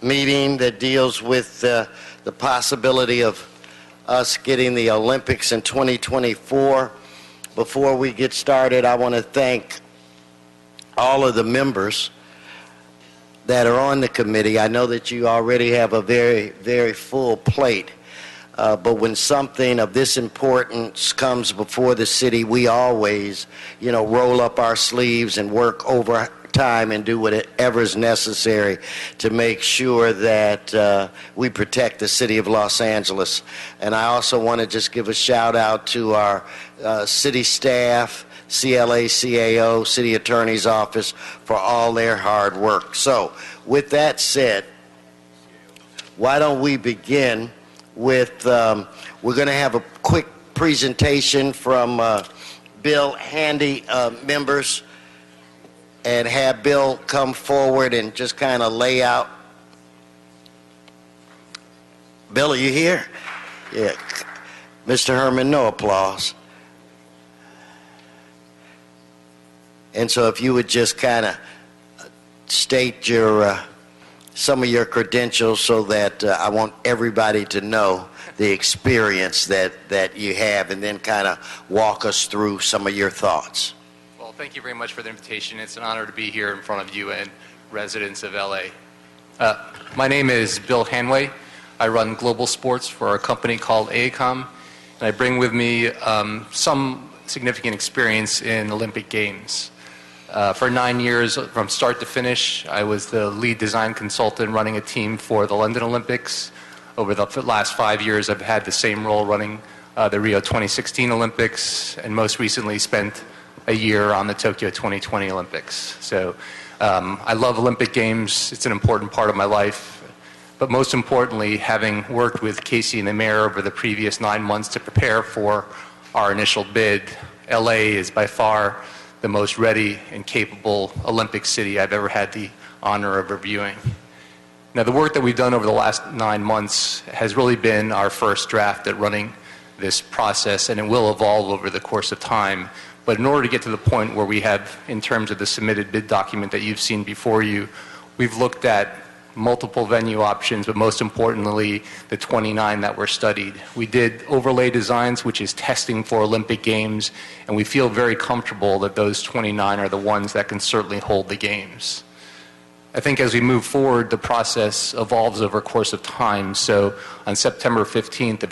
meeting that deals with the possibility of us getting the Olympics in 2024. Before we get started, I want to thank all of the members that are on the committee. I know that you already have a very, very full plate, but when something of this importance comes before the city, we always, roll up our sleeves and work overtime and do whatever is necessary to make sure that we protect the city of Los Angeles. And I also want to just give a shout out to our city staff, CLA, CAO, City Attorney's Office, for all their hard work. So, with that said, why don't we begin with, we're going to have a quick presentation from Bill Handy members, and have Bill come forward and just kind of lay out. Bill, are you here? Yeah. Mr. Herman, no applause. And so if you would just kind of state your some of your credentials so that I want everybody to know the experience that you have, and then kind of walk us through some of your thoughts. Well, thank you very much for the invitation. It's an honor to be here in front of you and residents of LA. My name is Bill Hanway. I run global sports for a company called AECOM, and I bring with me some significant experience in Olympic Games. For 9 years, from start to finish, I was the lead design consultant running a team for the London Olympics. Over the last 5 years, I've had the same role running the Rio 2016 Olympics, and most recently spent a year on the Tokyo 2020 Olympics. So I love Olympic Games. It's an important part of my life. But most importantly, having worked with Casey and the mayor over the previous 9 months to prepare for our initial bid, LA is by far the most ready and capable Olympic city I've ever had the honor of reviewing. Now, the work that we've done over the last 9 months has really been our first draft at running this process, and it will evolve over the course of time. But in order to get to the point where we have, in terms of the submitted bid document that you've seen before you, we've looked at multiple venue options, but most importantly, the 29 that were studied. We did overlay designs, which is testing for Olympic Games, and we feel very comfortable that those 29 are the ones that can certainly hold the Games. I think as we move forward, the process evolves over a course of time. So on September 15th,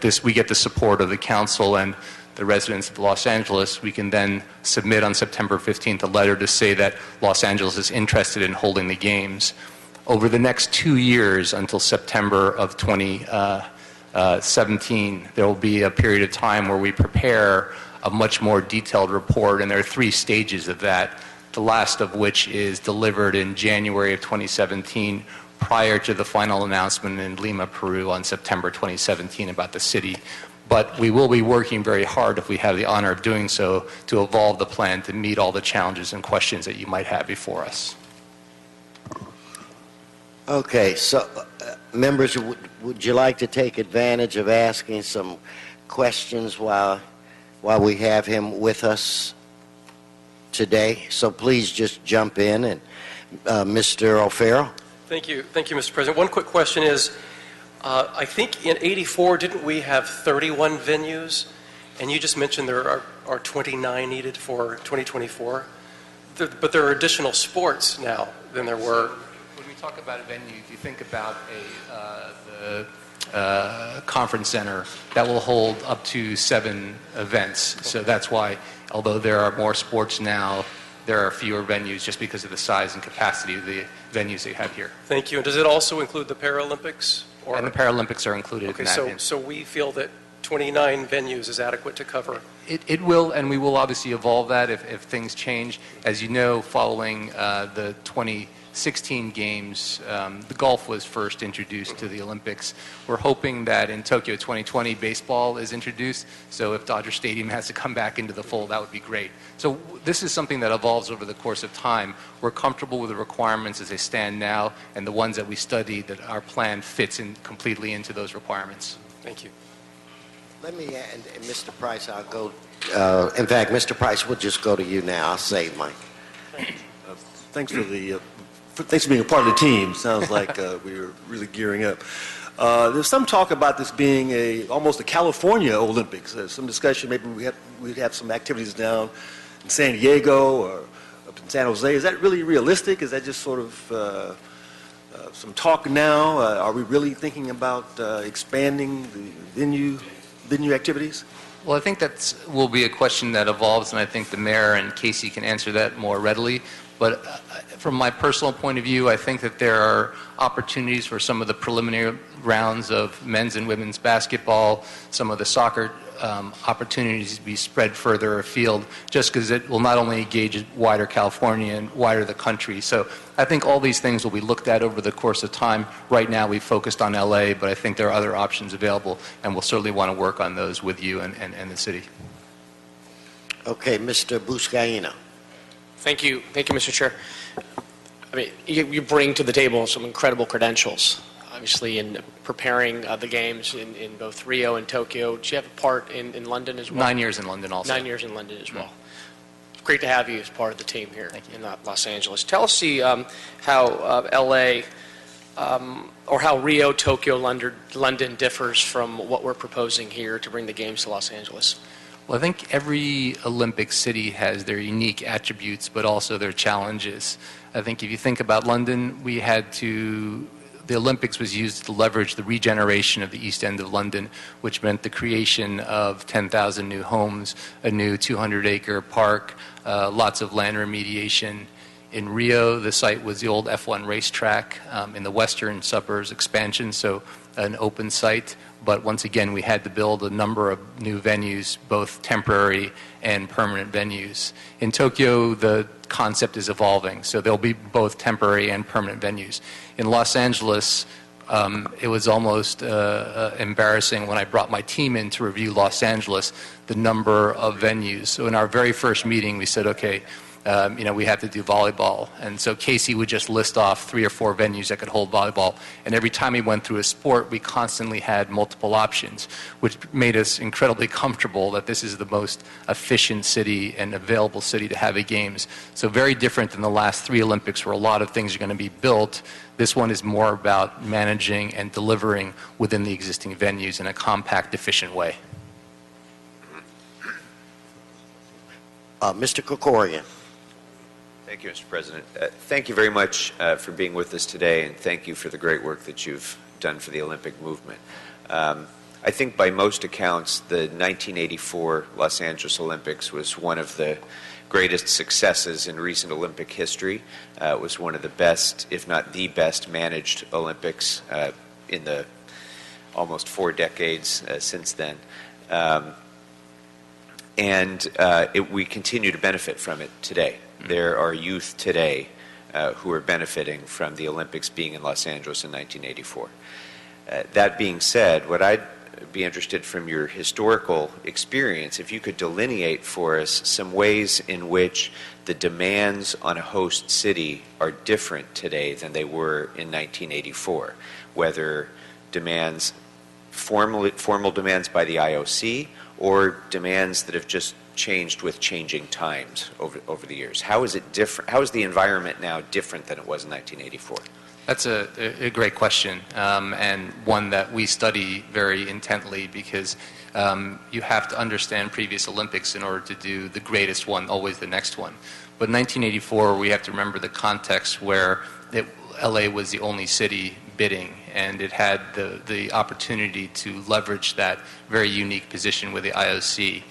if we get the support of the council and the residents of Los Angeles, we can then submit on September 15th a letter to say that Los Angeles is interested in holding the Games. Over the next 2 years, until September of 2017, there will be a period of time where we prepare a much more detailed report, and there are 3 stages of that, the last of which is delivered in January of 2017, prior to the final announcement in Lima, Peru on September 2017 about the city. But we will be working very hard, if we have the honor of doing so, to evolve the plan to meet all the challenges and questions that you might have before us. Okay, so members, would you like to take advantage of asking some questions while we have him with us today? So please just jump in, and Mr. O'Farrell. Thank you, Mr. President. One quick question is, I think in '84, didn't we have 31 venues? And you just mentioned there are 29 needed for 2024. But there are additional sports now than there were. When we talk about a venue, if you think about the conference center, that will hold up to 7 events. So that's why, although there are more sports now, there are fewer venues just because of the size and capacity of the venues they have here. Thank you. And does it also include the Paralympics? And the Paralympics are included in that. So we feel that 29 venues is adequate to cover? It will, and we will obviously evolve that if things change. As you know, following the 2016 Games, the golf was first introduced to the Olympics. We're hoping that in Tokyo 2020, baseball is introduced. So if Dodger Stadium has to come back into the fold, that would be great. So this is something that evolves over the course of time. We're comfortable with the requirements as they stand now, and the ones that we studied, that our plan fits in completely into those requirements. Thank you. Let me, and Mr. Price, I'll go, in fact, Mr. Price, we'll just go to you now. I'll save Mike. Thanks for the thanks for being a part of the team. Sounds like we're really gearing up. There's some talk about this being almost a California Olympics. There's some discussion. Maybe we'd have some activities down in San Diego or up in San Jose. Is that really realistic? Is that just sort of some talk now? Are we really thinking about expanding the venue activities? Well, I think that will be a question that evolves, and I think the mayor and Casey can answer that more readily. But from my personal point of view, I think that there are opportunities for some of the preliminary rounds of men's and women's basketball, some of the soccer opportunities to be spread further afield, just because it will not only engage wider California and wider the country. So I think all these things will be looked at over the course of time. Right now we focused on LA, but I think there are other options available, and we'll certainly want to work on those with you and the city. Okay, Mr. Buscaino. Thank you, Mr. Chair. I mean, you bring to the table some incredible credentials, obviously, in preparing the games in both Rio and Tokyo. Did you have a part in London as well? 9 years in London also. 9 years in London as well. Great to have you as part of the team here in Los Angeles. Tell us how LA or how Rio, Tokyo, London differs from what we're proposing here to bring the games to Los Angeles. Well, I think every Olympic city has their unique attributes, but also their challenges. I think if you think about London, the Olympics was used to leverage the regeneration of the East End of London, which meant the creation of 10,000 new homes, a new 200-acre park, lots of land remediation. In Rio, the site was the old F1 racetrack. In the western suburbs, expansion, so an open site. But once again, we had to build a number of new venues, both temporary and permanent venues. In Tokyo, the concept is evolving, so there'll be both temporary and permanent venues. In Los Angeles, it was almost embarrassing when I brought my team in to review Los Angeles, the number of venues. So in our very first meeting, we said, okay, we have to do volleyball. And so Casey would just list off 3 or 4 venues that could hold volleyball. And every time we went through a sport, we constantly had multiple options, which made us incredibly comfortable that this is the most efficient city and available city to have the games. So very different than the last 3 Olympics, where a lot of things are going to be built. This one is more about managing and delivering within the existing venues in a compact, efficient way. Mr. Kokorian. Thank you, Mr. President. Thank you very much for being with us today, and thank you for the great work that you've done for the Olympic movement. I think by most accounts, the 1984 Los Angeles Olympics was one of the greatest successes in recent Olympic history. It was one of the best, if not the best, managed Olympics in the almost 4 decades since then. We continue to benefit from it today. There are youth today who are benefiting from the Olympics being in Los Angeles in 1984. That being said, what I'd be interested from your historical experience, if you could delineate for us some ways in which the demands on a host city are different today than they were in 1984, whether demands, formal demands by the IOC, or demands that have just changed with changing times over the years. How is it different? How is the environment now different than it was in 1984? That's a great question, and one that we study very intently, because you have to understand previous Olympics in order to do the greatest one, always the next one. But 1984, we have to remember the context where LA was the only city bidding, and it had the opportunity to leverage that very unique position with the IOC.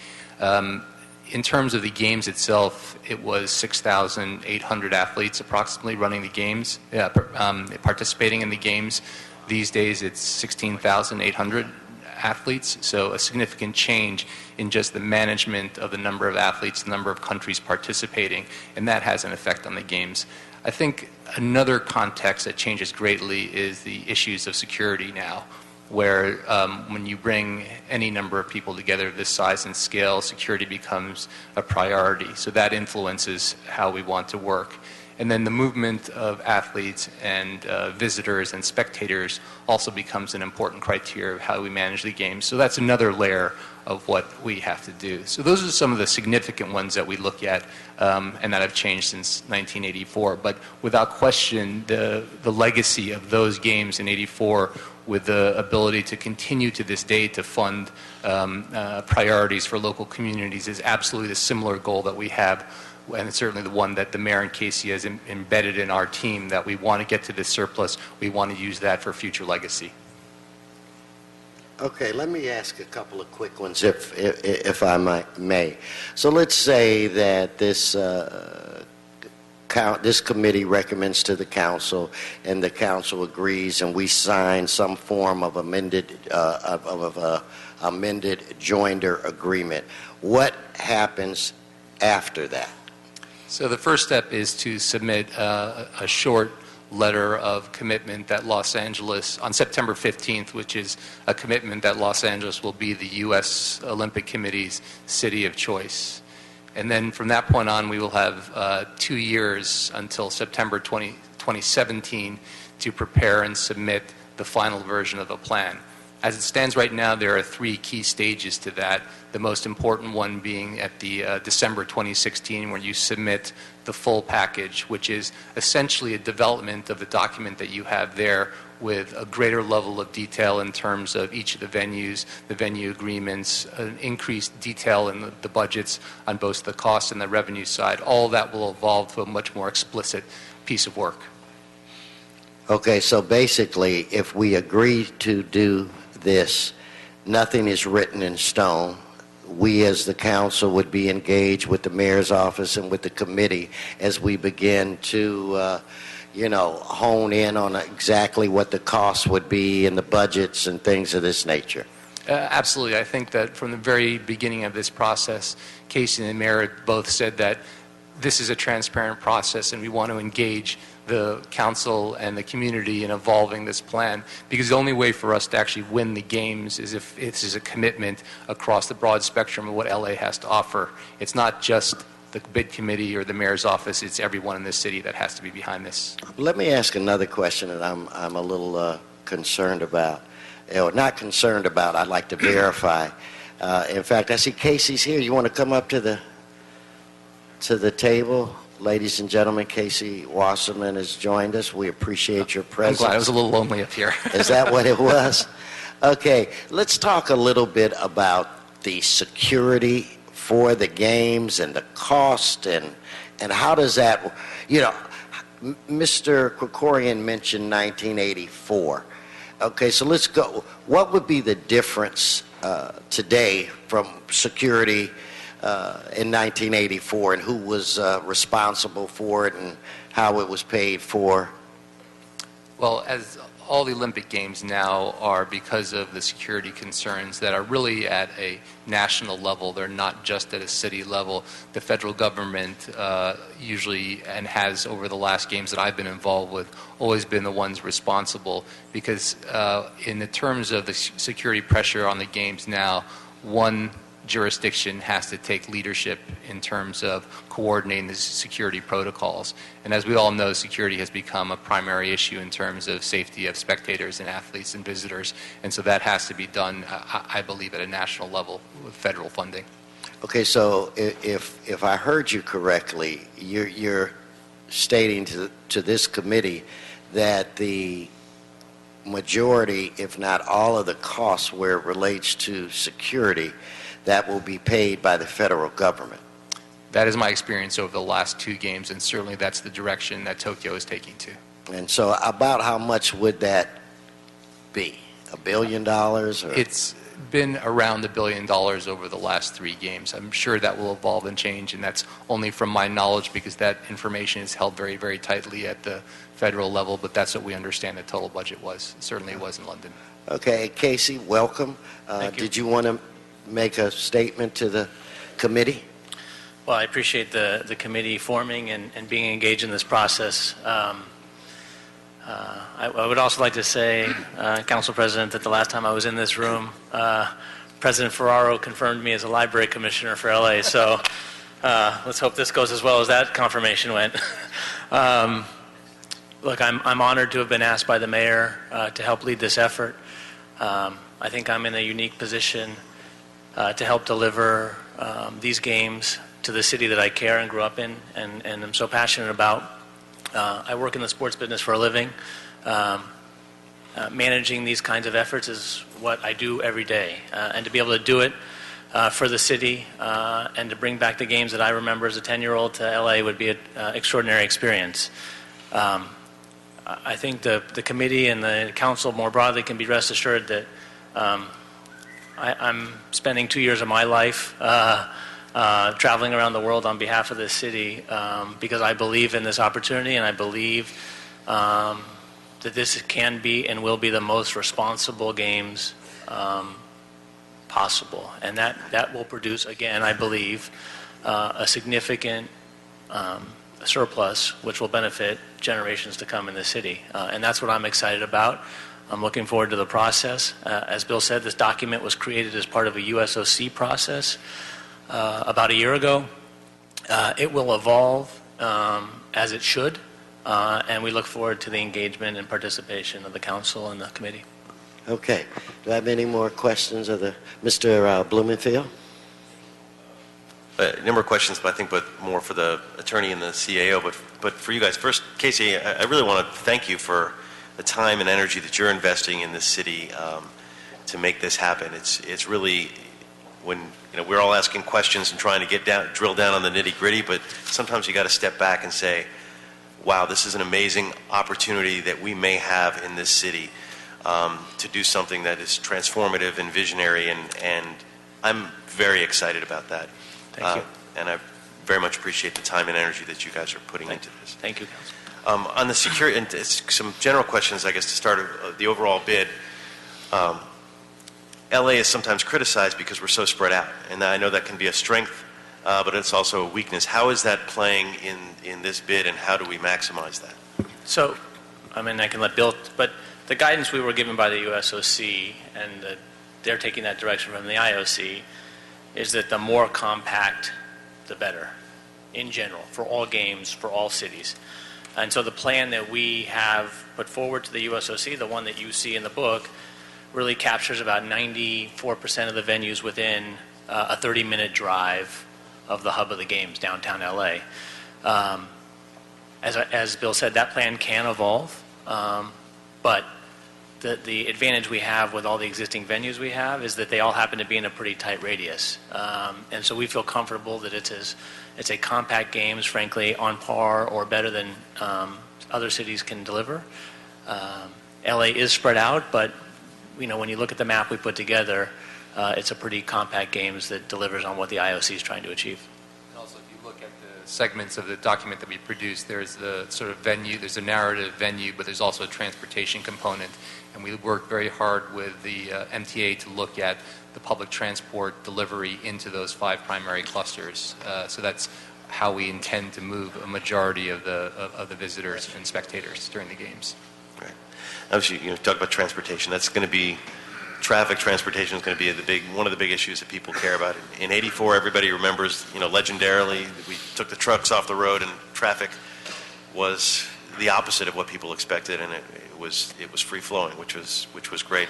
In terms of the games itself, it was 6,800 athletes approximately running the games, participating in the games. These days it's 16,800 athletes, so a significant change in just the management of the number of athletes, the number of countries participating, and that has an effect on the games. I think another context that changes greatly is the issues of security now, where when you bring any number of people together of this size and scale, security becomes a priority. So that influences how we want to work. And then the movement of athletes and visitors and spectators also becomes an important criteria of how we manage the games. So that's another layer of what we have to do. So those are some of the significant ones that we look at and that have changed since 1984. But without question, the legacy of those games in '84 with the ability to continue to this day to fund priorities for local communities is absolutely a similar goal that we have, and it's certainly the one that the mayor and Casey has embedded in our team, that we want to get to this surplus. We want to use that for future legacy. Okay, let me ask a couple of quick ones, if I may. So let's say that this committee recommends to the council, and the council agrees, and we sign some form of amended joinder agreement. What happens after that? So the first step is to submit a short letter of commitment that Los Angeles, on September 15th, which is a commitment that Los Angeles will be the U.S. Olympic Committee's city of choice. And then from that point on, we will have 2 years until September 2017 to prepare and submit the final version of the plan. As it stands right now, there are 3 key stages to that, the most important one being at the December 2016, where you submit the full package, which is essentially a development of the document that you have there with a greater level of detail in terms of each of the venues, the venue agreements, an increased detail in the budgets on both the cost and the revenue side. All that will evolve to a much more explicit piece of work. Okay, so basically, if we agree to do this, nothing is written in stone. We as the council would be engaged with the mayor's office and with the committee as we begin to hone in on exactly what the costs would be and the budgets and things of this nature. Absolutely. I think that from the very beginning of this process, Casey and the mayor both said that this is a transparent process and we want to engage the council and the community in evolving this plan, because the only way for us to actually win the games is if this is a commitment across the broad spectrum of what LA has to offer. It's not just the bid committee or the mayor's office, it's everyone in this city that has to be behind this. Let me ask another question that I'm a little concerned about. Or not concerned about, I'd like to verify. In fact, I see Casey's here. You want to come up to the table? Ladies and gentlemen, Casey Wasserman has joined us. We appreciate your presence. I'm glad. I was a little lonely up here. Is that what it was? Okay, let's talk a little bit about the security for the games and the cost and how does that, Mr. Krikorian mentioned 1984. Okay, so let's go. What would be the difference today from security in 1984, and who was responsible for it and how it was paid for? Well, as all the Olympic Games now are, because of the security concerns that are really at a national level, they're not just at a city level. The federal government usually, and has over the last games that I've been involved with, always been the ones responsible, because in the terms of the security pressure on the games now, one jurisdiction has to take leadership in terms of coordinating the security protocols. And as we all know, security has become a primary issue in terms of safety of spectators and athletes and visitors. And so that has to be done, I believe, at a national level with federal funding. Okay, so if I heard you correctly, you're stating to this committee that the majority, if not all of the costs where it relates to security, that will be paid by the federal government. That is my experience over the last 2 games, and certainly that's the direction that Tokyo is taking to. And so about how much would that be? $1 billion? Or? It's been around $1 billion over the last 3 games. I'm sure that will evolve and change, and that's only from my knowledge, because that information is held very, very tightly at the federal level, but that's what we understand the total budget was. Certainly it was in London. Okay, Casey, welcome. Thank you. Did you want to make a statement to the committee? Well, I appreciate the committee forming and being engaged in this process. I would also like to say, Council President, that the last time I was in this room, President Ferraro confirmed me as a library commissioner for LA. So Let's hope this goes as well as that confirmation went. Look, I'm honored to have been asked by the mayor to help lead this effort. I think I'm in a unique position to help deliver these games to the city that I care and grew up in and am so passionate about. I work in the sports business for a living. Managing these kinds of efforts is what I do every day. And to be able to do it for the city and to bring back the games that I remember as a 10-year-old to LA would be an extraordinary experience. I think the committee and the council more broadly can be rest assured that I'm spending 2 years of my life traveling around the world on behalf of this city because I believe in this opportunity, and I believe that this can be and will be the most responsible games possible. And that will produce, again, I believe, a significant surplus which will benefit generations to come in the city. And that's what I'm excited about. I'm looking forward to the process. As Bill said, this document was created as part of a USOC process about a year ago. It will evolve as it should, and we look forward to the engagement and participation of the council and the committee. Okay. Do I have any more questions of Mr. Blumenfield? A number of questions, but I think more for the attorney and the CAO. But for you guys, first, Casey, I really want to thank you for the time and energy that you're investing in this city to make this happen. It's really, when we're all asking questions and trying to drill down on the nitty gritty, but sometimes you got to step back and say, wow, this is an amazing opportunity that we may have in this city to do something that is transformative and visionary, and I'm very excited about that. Thank you. And I very much appreciate the time and energy that you guys are putting into this. Thank you, Council. On the security, and some general questions, I guess, to start the overall bid. LA is sometimes criticized because we're so spread out, and I know that can be a strength, but it's also a weakness. How is that playing in this bid, and how do we maximize that? So, I mean, I can let Bill, but the guidance we were given by the USOC, and they're taking that direction from the IOC, is that the more compact, the better, in general, for all games, for all cities. And so the plan that we have put forward to the USOC, the one that you see in the book, really captures about 94% of the venues within a 30-minute drive of the hub of the games, downtown LA. As Bill said, that plan can evolve, but the advantage we have with all the existing venues we have is that they all happen to be in a pretty tight radius. And so we feel comfortable that it's a compact games, frankly, on par or better than other cities can deliver. LA is spread out, but when you look at the map we put together, it's a pretty compact games that delivers on what the IOC is trying to achieve. And also, if you look at the segments of the document that we produced, there's the sort of venue, there's a narrative venue, but there's also a transportation component. And we worked very hard with the MTA to look at the public transport delivery into those 5 primary clusters. So that's how we intend to move a majority of the visitors and spectators during the games. Right. Obviously, talk about transportation. That's going to be transportation is going to be one of the big issues that people care about. In '84, everybody remembers, legendarily, we took the trucks off the road and traffic was the opposite of what people expected, and it was free flowing, which was great.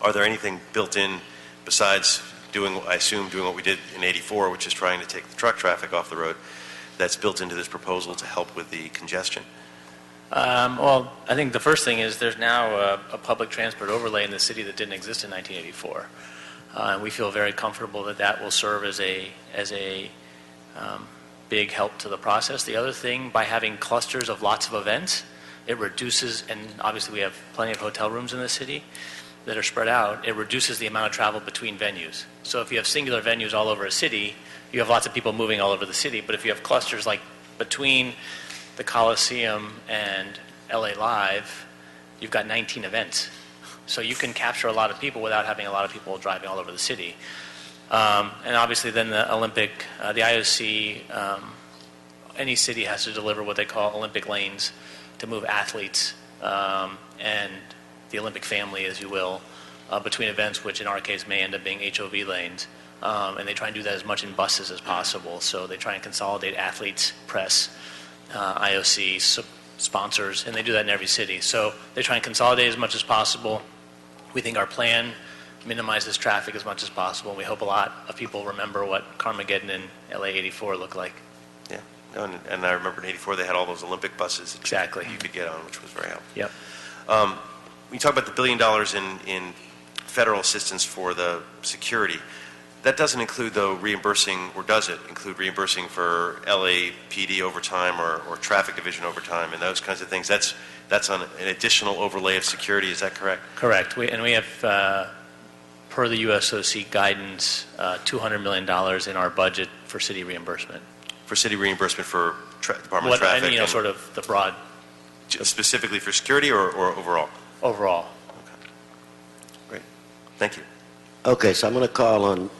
Are there anything built in besides doing what we did in '84, which is trying to take the truck traffic off the road, that's built into this proposal to help with the congestion? Well, I think the first thing is there's now a public transport overlay in the city that didn't exist in 1984. And we feel very comfortable that will serve as a big help to the process. The other thing, by having clusters of lots of events, it reduces, and obviously we have plenty of hotel rooms in the city that are spread out, it reduces the amount of travel between venues. So if you have singular venues all over a city, you have lots of people moving all over the city. But if you have clusters like between the Coliseum and LA Live, you've got 19 events. So you can capture a lot of people without having a lot of people driving all over the city. And obviously then the IOC, any city has to deliver what they call Olympic lanes to move athletes and the Olympic family, as you will, between events, which in our case may end up being HOV lanes. and they try and do that as much in buses as possible. So they try and consolidate athletes, press, IOC, sponsors, and they do that in every city. So they try and consolidate as much as possible. We think our plan minimizes traffic as much as possible, and we hope a lot of people remember what Carmageddon in LA 84 looked like. Yeah, no, and I remember in '84 they had all those Olympic buses that Exactly. you could get on, which was very helpful. Yep. When you talk about the $1 billion in federal assistance for the security, that doesn't include, though, reimbursing, or does it include reimbursing for LAPD overtime or traffic division overtime and those kinds of things? That's on an additional overlay of security, is that correct? Correct. We have, per the USOC guidance, $200 million in our budget for city reimbursement. For city reimbursement for Department of Traffic? And, sort of the broad. Specifically for security or overall? Overall. Okay. Great. Thank you. Okay, so I'm going to call on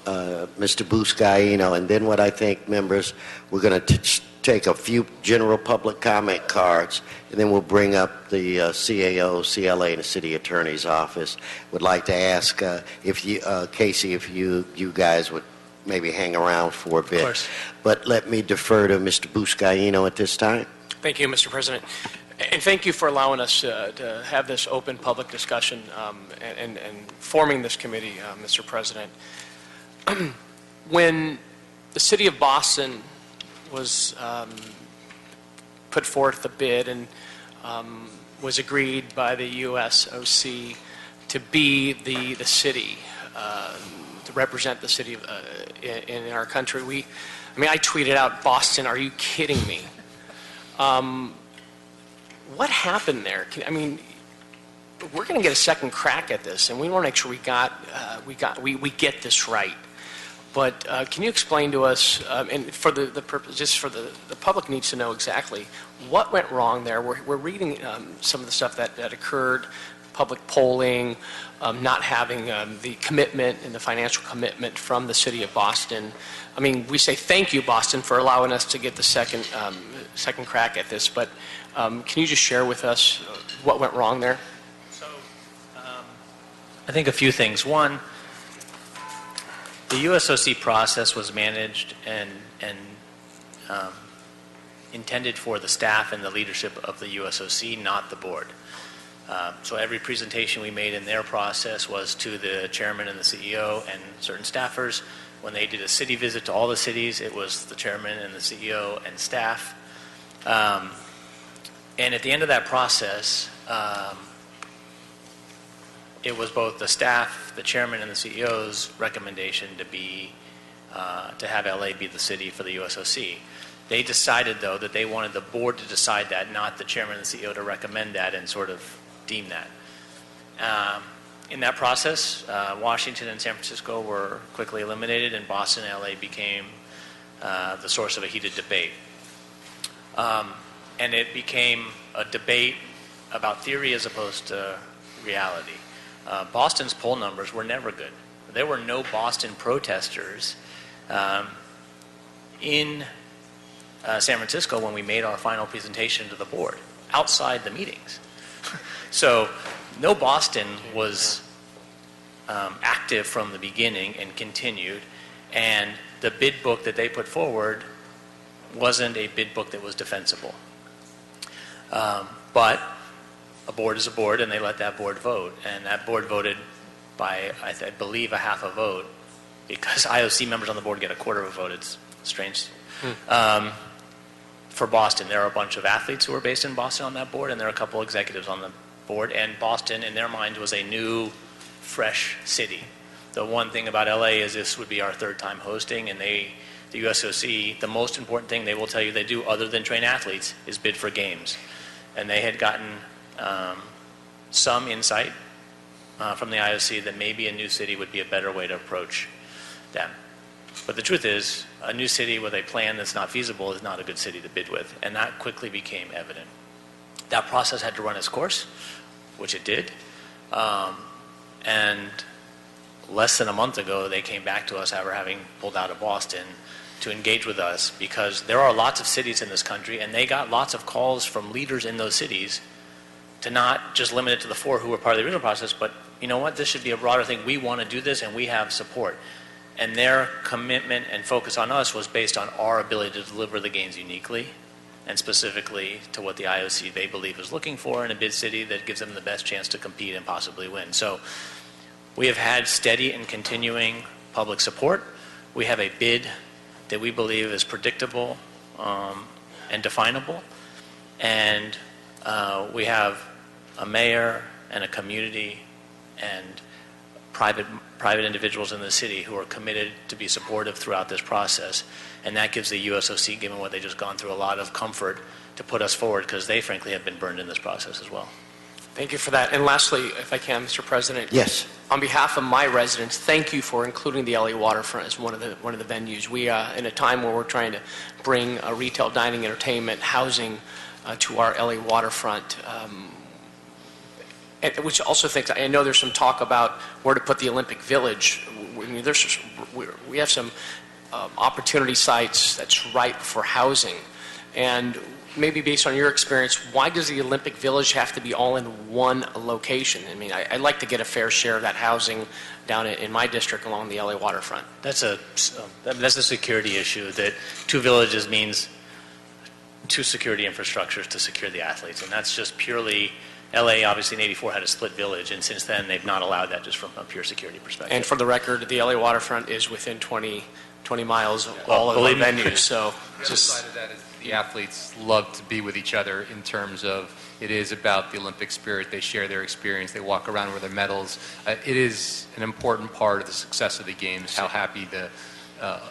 Mr. Buscaino, and then what I think, members, we're going to take a few general public comment cards, and then we'll bring up the CAO, CLA, and the City Attorney's Office. Would like to ask if you, Casey, if you guys would maybe hang around for a bit. Of course. But let me defer to Mr. Buscaino at this time. Thank you, Mr. President. And thank you for allowing us to have this open public discussion and forming this committee, Mr. President. When the city of Boston was put forth the bid and was agreed by the USOC to be the city, to represent the city in our country, I tweeted out, "Boston, are you kidding me?" What happened there? We're going to get a second crack at this, and we want to make sure we get this right. But can you explain to us, and for the purpose, just for the public needs to know exactly what went wrong there? We're reading some of the stuff that occurred, public polling, not having the commitment and the financial commitment from the city of Boston. We say thank you, Boston, for allowing us to get the second crack at this, but can you just share with us what went wrong there? So, I think a few things. One, the USOC process was managed and intended for the staff and the leadership of the USOC, not the board. So every presentation we made in their process was to the chairman and the CEO and certain staffers. When they did a city visit to all the cities, it was the chairman and the CEO and staff. And at the end of that process, it was both the staff, the chairman, and the CEO's recommendation to have LA be the city for the USOC. They decided, though, that they wanted the board to decide that, not the chairman and the CEO to recommend that and sort of deem that. In that process, Washington and San Francisco were quickly eliminated, and Boston and LA became the source of a heated debate. And it became a debate about theory as opposed to reality. Boston's poll numbers were never good. There were no Boston protesters in San Francisco when we made our final presentation to the board, outside the meetings. So no Boston was active from the beginning and continued, and the bid book that they put forward wasn't a bid book that was defensible. But a board is a board, and they let that board vote. And that board voted by, I believe, a half a vote, because IOC members on the board get a quarter of a vote. It's strange. For Boston, there are a bunch of athletes who are based in Boston on that board, and there are a couple executives on the board. And Boston, in their mind, was a new, fresh city. The one thing about LA is this would be our third time hosting, and the USOC, the most important thing they will tell you they do other than train athletes is bid for games. And they had gotten some insight from the IOC that maybe a new city would be a better way to approach them. But the truth is, a new city with a plan that's not feasible is not a good city to bid with, and that quickly became evident. That process had to run its course, which it did, and less than a month ago, they came back to us after having pulled out of Boston to engage with us, because there are lots of cities in this country, and they got lots of calls from leaders in those cities to not just limit it to the 4 who were part of the original process, but you know what, this should be a broader thing. We want to do this, and we have support. And their commitment and focus on us was based on our ability to deliver the games uniquely and specifically to what the IOC they believe is looking for in a bid city that gives them the best chance to compete and possibly win. So we have had steady and continuing public support. We have a bid that we believe is predictable and definable. And we have a mayor and a community and private individuals in the city who are committed to be supportive throughout this process. And that gives the USOC, given what they've just gone through, a lot of comfort to put us forward because they, frankly, have been burned in this process as well. Thank you for that. And lastly, if I can, Mr. President. Yes. On behalf of my residents, thank you for including the LA waterfront as one of the venues. We, in a time where we're trying to bring retail, dining, entertainment, housing to our LA waterfront, which also thinks, I know there's some talk about where to put the Olympic Village. I mean, we have some opportunity sites that's ripe for housing. And maybe based on your experience, why does the Olympic Village have to be all in one location? I mean, I'd like to get a fair share of that housing down in my district along the LA waterfront. That's a security issue, that two villages means two security infrastructures to secure the athletes. And that's just purely, LA obviously in '84 had a split village, and since then they've not allowed that just from a pure security perspective. And for the record, the LA waterfront is within 20 miles of all of the venues. So the other side of that is the athletes love to be with each other in terms of it is about the Olympic spirit. They share their experience. They walk around with their medals. It is an important part of the success of the games, how happy the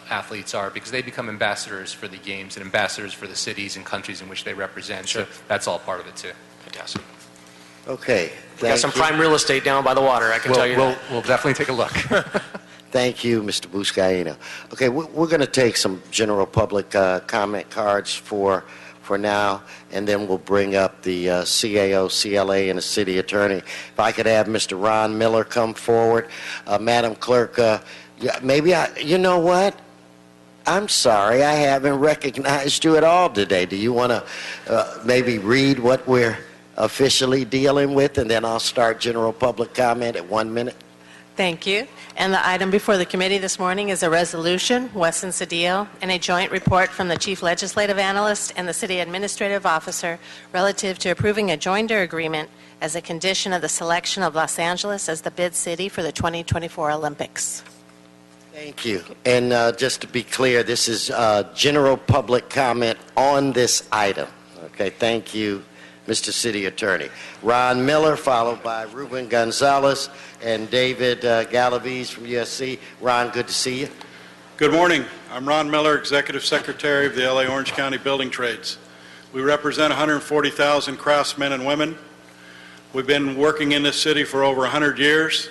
athletes are, because they become ambassadors for the games and ambassadors for the cities and countries in which they represent. Sure. So that's all part of it, too. Fantastic. Okay. We got some prime real estate down by the water, I can tell you that. We'll definitely take a look. Thank you, Mr. Buscaino. Okay, we're going to take some general public comment cards for now, and then we'll bring up the CAO, CLA, and the city attorney. If I could have Mr. Ron Miller come forward. Madam Clerk, you know what? I'm sorry, I haven't recognized you at all today. Do you want to maybe read what we're officially dealing with, and then I'll start general public comment at 1 minute? Thank you. And the item before the committee this morning is a resolution, Weston Cedillo, and a joint report from the Chief Legislative Analyst and the City Administrative Officer relative to approving a joinder agreement as a condition of the selection of Los Angeles as the bid city for the 2024 Olympics. Thank you. And just to be clear, this is general public comment on this item. Okay, thank you, Mr. City Attorney. Ron Miller, followed by Ruben Gonzalez and David Galaviz from USC. Ron, good to see you. Good morning. I'm Ron Miller, Executive Secretary of the LA Orange County Building Trades. We represent 140,000 craftsmen and women. We've been working in this city for over 100 years.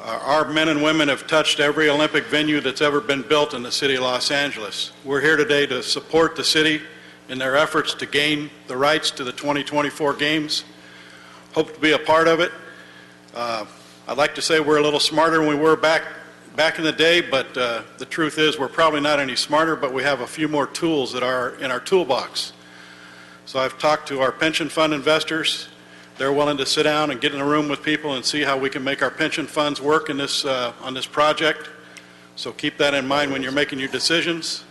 Our men and women have touched every Olympic venue that's ever been built in the city of Los Angeles. We're here today to support the city in their efforts to gain the rights to the 2024 games. Hope to be a part of it. I'd like to say we're a little smarter than we were back in the day, but the truth is we're probably not any smarter, but we have a few more tools that are in our toolbox. So I've talked to our pension fund investors. They're willing to sit down and get in a room with people and see how we can make our pension funds work in this, on this project. So keep that in mind when you're making your decisions.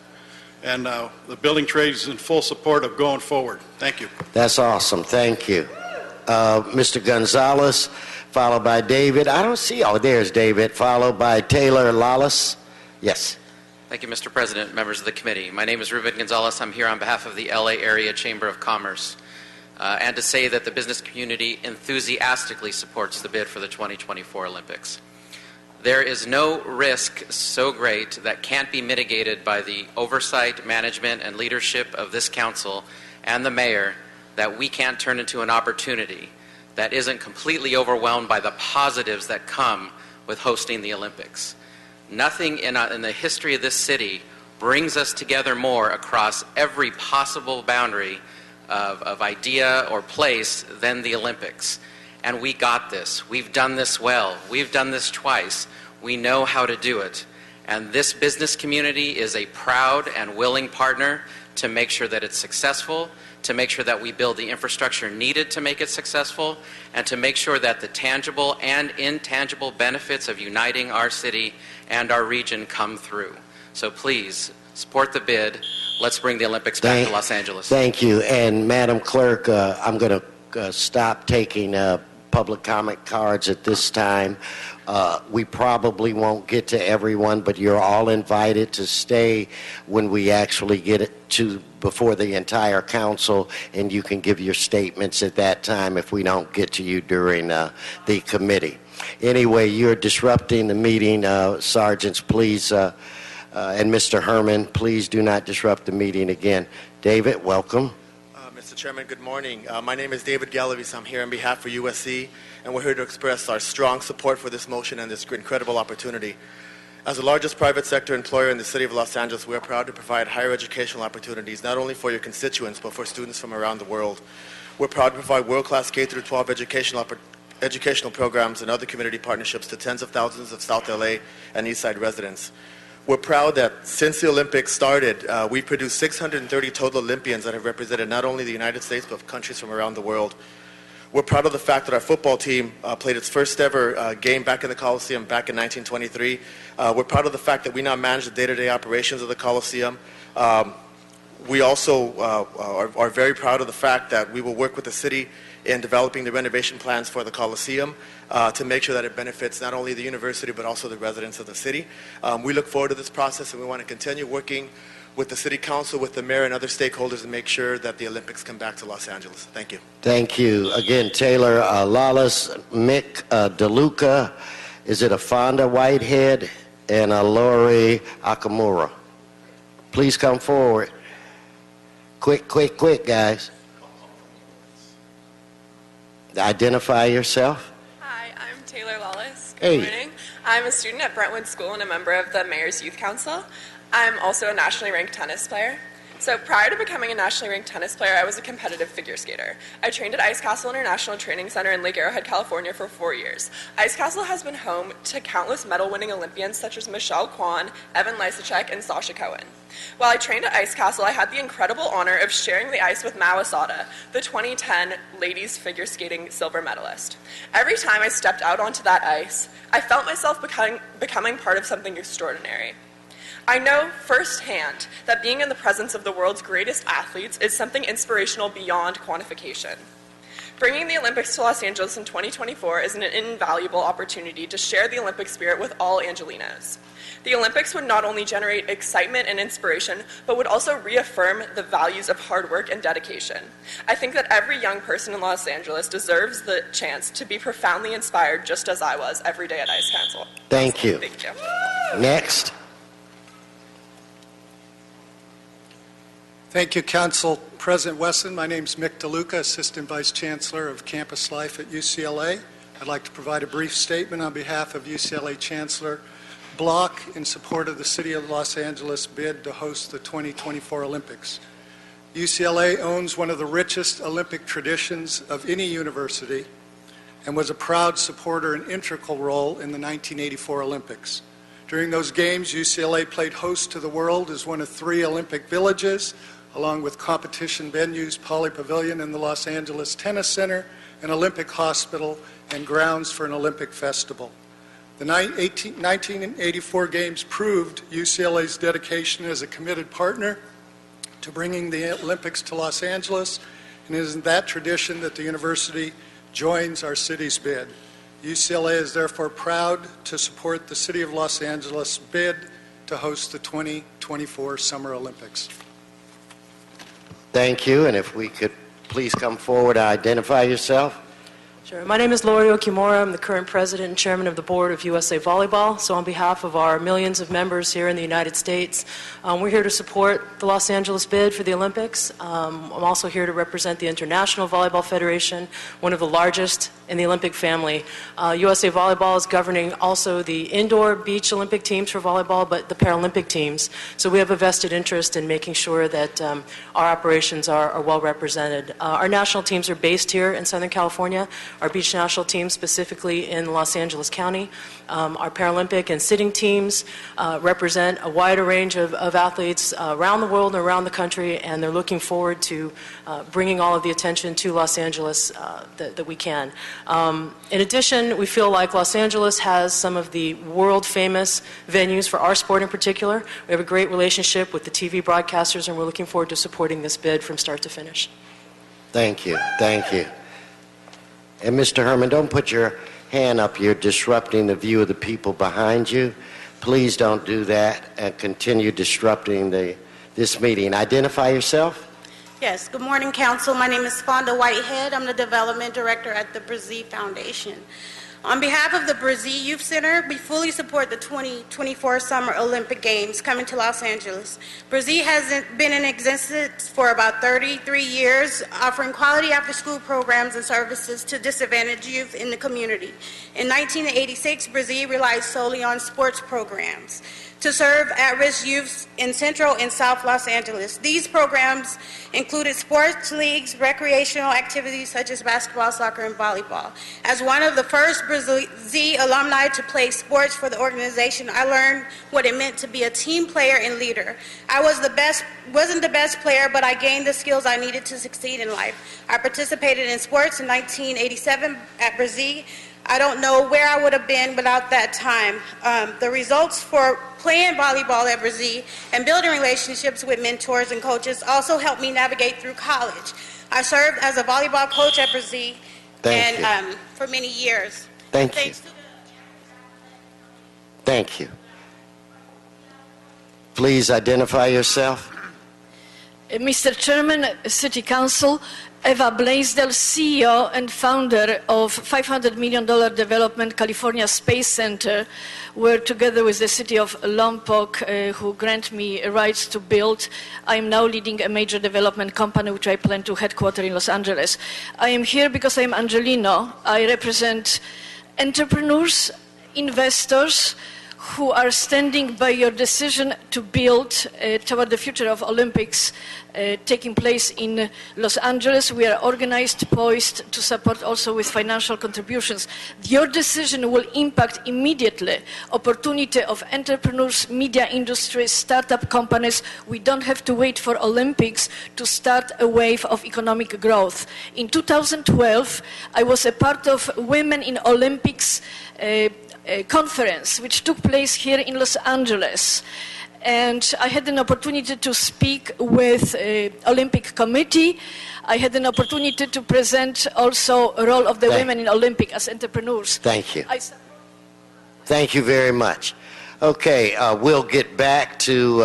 And the building trade is in full support of going forward. Thank you. That's awesome. Thank you. Mr. Gonzalez, followed by David. I don't see, there's David, followed by Taylor Lawless. Yes. Thank you, Mr. President, members of the committee. My name is Ruben Gonzalez. I'm here on behalf of the LA Area Chamber of Commerce. And to say that the business community enthusiastically supports the bid for the 2024 Olympics. There is no risk so great that can't be mitigated by the oversight, management, and leadership of this council and the mayor that we can't turn into an opportunity that isn't completely overwhelmed by the positives that come with hosting the Olympics. Nothing in the history of this city brings us together more across every possible boundary of idea or place than the Olympics. And we got this. We've done this well. We've done this twice. We know how to do it. And this business community is a proud and willing partner to make sure that it's successful, to make sure that we build the infrastructure needed to make it successful, and to make sure that the tangible and intangible benefits of uniting our city and our region come through. So please, support the bid. Let's bring the Olympics back to Los Angeles. Thank you. And Madam Clerk, I'm going to stop taking public comment cards at this time. We probably won't get to everyone, but you're all invited to stay when we actually get it to before the entire council, and you can give your statements at that time if we don't get to you during the committee. Anyway, you're disrupting the meeting. Sergeants, please, and Mr. Herman, please do not disrupt the meeting again. David, welcome. Mr. Chairman, good morning. My name is David Galavis. I'm here on behalf of USC, and we're here to express our strong support for this motion and this incredible opportunity. As the largest private sector employer in the city of Los Angeles, we are proud to provide higher educational opportunities, not only for your constituents, but for students from around the world. We're proud to provide world-class K-12 educational programs and other community partnerships to tens of thousands of South LA and East Side residents. We're proud that since the Olympics started, we've produced 630 total Olympians that have represented not only the United States, but countries from around the world. We're proud of the fact that our football team played its first ever game back in the Coliseum back in 1923. We're proud of the fact that we now manage the day-to-day operations of the Coliseum. We also are very proud of the fact that we will work with the city in developing the renovation plans for the Coliseum to make sure that it benefits not only the university but also the residents of the city. We look forward to this process, and we want to continue working with the City Council, with the Mayor and other stakeholders to make sure that the Olympics come back to Los Angeles. Thank you. Thank you. Again, Taylor Lawless, Mick DeLuca, is it Afonda Whitehead, and Lori Akamura. Please come forward. Quick, quick, quick, guys. Identify yourself. Hi, I'm Taylor Lawless. Hey. Good morning. I'm a student at Brentwood School and a member of the Mayor's Youth Council. I'm also a nationally ranked tennis player. So prior to becoming a nationally ranked tennis player, I was a competitive figure skater. I trained at Ice Castle International Training Center in Lake Arrowhead, California for 4 years. Ice Castle has been home to countless medal-winning Olympians such as Michelle Kwan, Evan Lysacek, and Sasha Cohen. While I trained at Ice Castle, I had the incredible honor of sharing the ice with Mao Asada, the 2010 ladies figure skating silver medalist. Every time I stepped out onto that ice, I felt myself becoming part of something extraordinary. I know firsthand that being in the presence of the world's greatest athletes is something inspirational beyond quantification. Bringing the Olympics to Los Angeles in 2024 is an invaluable opportunity to share the Olympic spirit with all Angelinos. The Olympics would not only generate excitement and inspiration, but would also reaffirm the values of hard work and dedication. I think that every young person in Los Angeles deserves the chance to be profoundly inspired, just as I was every day at Ice Council. Thank you. Thank you. Next. Thank you, Council President Wesson. My name is Mick DeLuca, Assistant Vice Chancellor of Campus Life at UCLA. I'd like to provide a brief statement on behalf of UCLA Chancellor Block in support of the City of Los Angeles bid to host the 2024 Olympics. UCLA owns one of the richest Olympic traditions of any university and was a proud supporter and integral role in the 1984 Olympics. During those games, UCLA played host to the world as one of 3 Olympic villages, along with competition venues, Pauley Pavilion and the Los Angeles Tennis Center, an Olympic hospital, and grounds for an Olympic festival. The 1984 Games proved UCLA's dedication as a committed partner to bringing the Olympics to Los Angeles, and it is in that tradition that the university joins our city's bid. UCLA is therefore proud to support the City of Los Angeles bid to host the 2024 Summer Olympics. Thank you, and if we could please come forward and identify yourself. Sure. My name is Lori Okimura. I'm the current president and chairman of the board of USA Volleyball. So on behalf of our millions of members here in the United States, we're here to support the Los Angeles bid for the Olympics. I'm also here to represent the International Volleyball Federation, one of the largest in the Olympic family. USA Volleyball is governing also the indoor beach Olympic teams for volleyball, but the Paralympic teams. So we have a vested interest in making sure that our operations are well represented. Our national teams are based here in Southern California, our beach national team specifically in Los Angeles County. Our Paralympic and sitting teams represent a wider range of athletes around the world and around the country, and they're looking forward to bringing all of the attention to Los Angeles that we can. In addition, we feel like Los Angeles has some of the world-famous venues for our sport in particular. We have a great relationship with the TV broadcasters, and we're looking forward to supporting this bid from start to finish. Thank you. Thank you. And Mr. Herman, don't put your hand up. You're disrupting the view of the people behind you. Please don't do that and continue disrupting this meeting. Identify yourself. Yes, good morning, Council. My name is Fonda Whitehead. I'm the Development Director at the Brazil Foundation. On behalf of the Brazil Youth Center, we fully support the 2024 Summer Olympic Games coming to Los Angeles. Brazil has been in existence for about 33 years, offering quality after-school programs and services to disadvantaged youth in the community. In 1986, Brazil relied solely on sports programs to serve at-risk youth in Central and South Los Angeles. These programs included sports leagues, recreational activities such as basketball, soccer, and volleyball. As one of the first Brazil alumni to play sports for the organization, I learned what it meant to be a team player and leader. I wasn't the best player, but I gained the skills I needed to succeed in life. I participated in sports in 1987 at Brazil. I don't know where I would have been without that time. The results for playing volleyball at Brazil and building relationships with mentors and coaches also helped me navigate through college. I served as a volleyball coach at Brazil for many years. Thank you. Thank you. Please identify yourself. Mr. Chairman, City Council, Eva Blaisdell, CEO and founder of $500 million development California Space Center, where together with the city of Lompoc, who grant me rights to build, I am now leading a major development company which I plan to headquarter in Los Angeles. I am here because I am Angelino. I represent entrepreneurs, investors, who are standing by your decision to build toward the future of Olympics taking place in Los Angeles. We are organized, poised to support also with financial contributions. Your decision will impact immediately opportunity of entrepreneurs, media industry, startup companies. We don't have to wait for Olympics to start a wave of economic growth. In 2012, I was a part of Women in Olympics conference which took place here in Los Angeles, and I had an opportunity to speak with Olympic Committee. I had an opportunity to present also a role of the women in Olympic as entrepreneurs. Thank you. Thank you very much. Okay, we'll get back to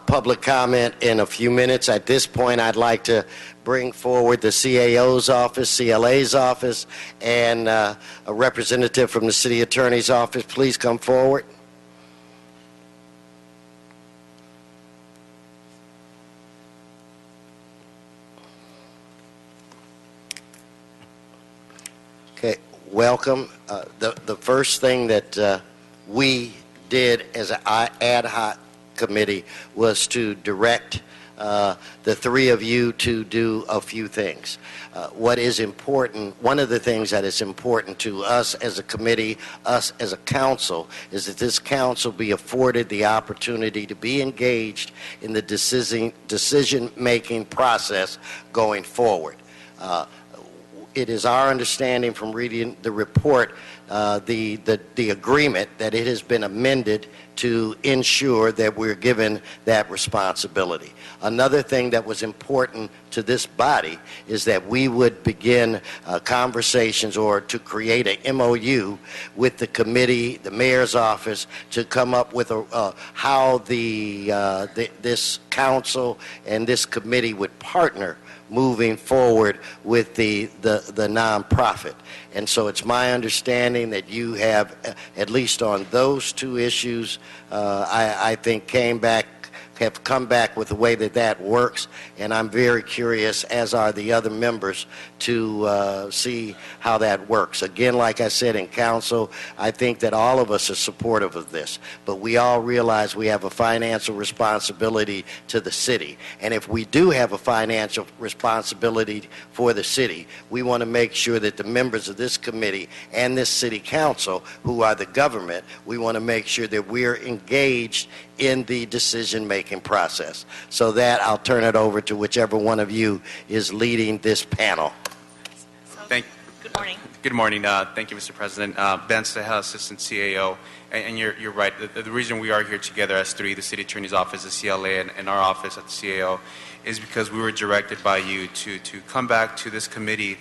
public comment in a few minutes. At this point, I'd like to bring forward the CAO's office, CLA's office, and a representative from the City Attorney's office. Please come forward. Okay, welcome. The first thing that we did as an ad hoc committee was to direct the three of you to do a few things. What is important, one of the things that is important to us as a committee, us as a council, is that this council be afforded the opportunity to be engaged in the decision-making process going forward. It is our understanding from reading the report, the agreement, that it has been amended to ensure that we're given that responsibility. Another thing that was important to this body is that we would begin conversations or to create an MOU with the committee, the mayor's office, to come up with how this council and this committee would partner moving forward with the nonprofit. And so it's my understanding that you have, at least on those two issues, I think came back have come back with the way that works, and I'm very curious, as are the other members, to see how that works. Again, like I said in council, I think that all of us are supportive of this, but we all realize we have a financial responsibility to the city. And if we do have a financial responsibility for the city, we want to make sure that the members of this committee and this city council, who are the government, we want to make sure that we're engaged in the decision-making process. So that I'll turn it over to whichever one of you is leading this panel. Good morning. Good morning. Thank you, Mr. President. Ben Sahel, Assistant CAO. And you're right. The reason we are here together as three, the City Attorney's Office, the CLA, and our office at the CAO, is because we were directed by you to come back to this committee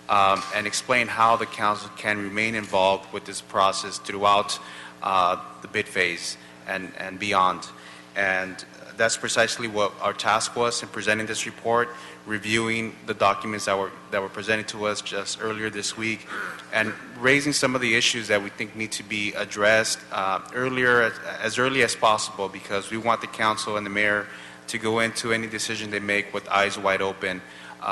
and explain how the council can remain involved with this process throughout the bid phase and beyond. And that's precisely what our task was in presenting this report, reviewing the documents that were presented to us just earlier this week, and raising some of the issues that we think need to be addressed as early as possible, because we want the council and the mayor to go into any decision they make with eyes wide open,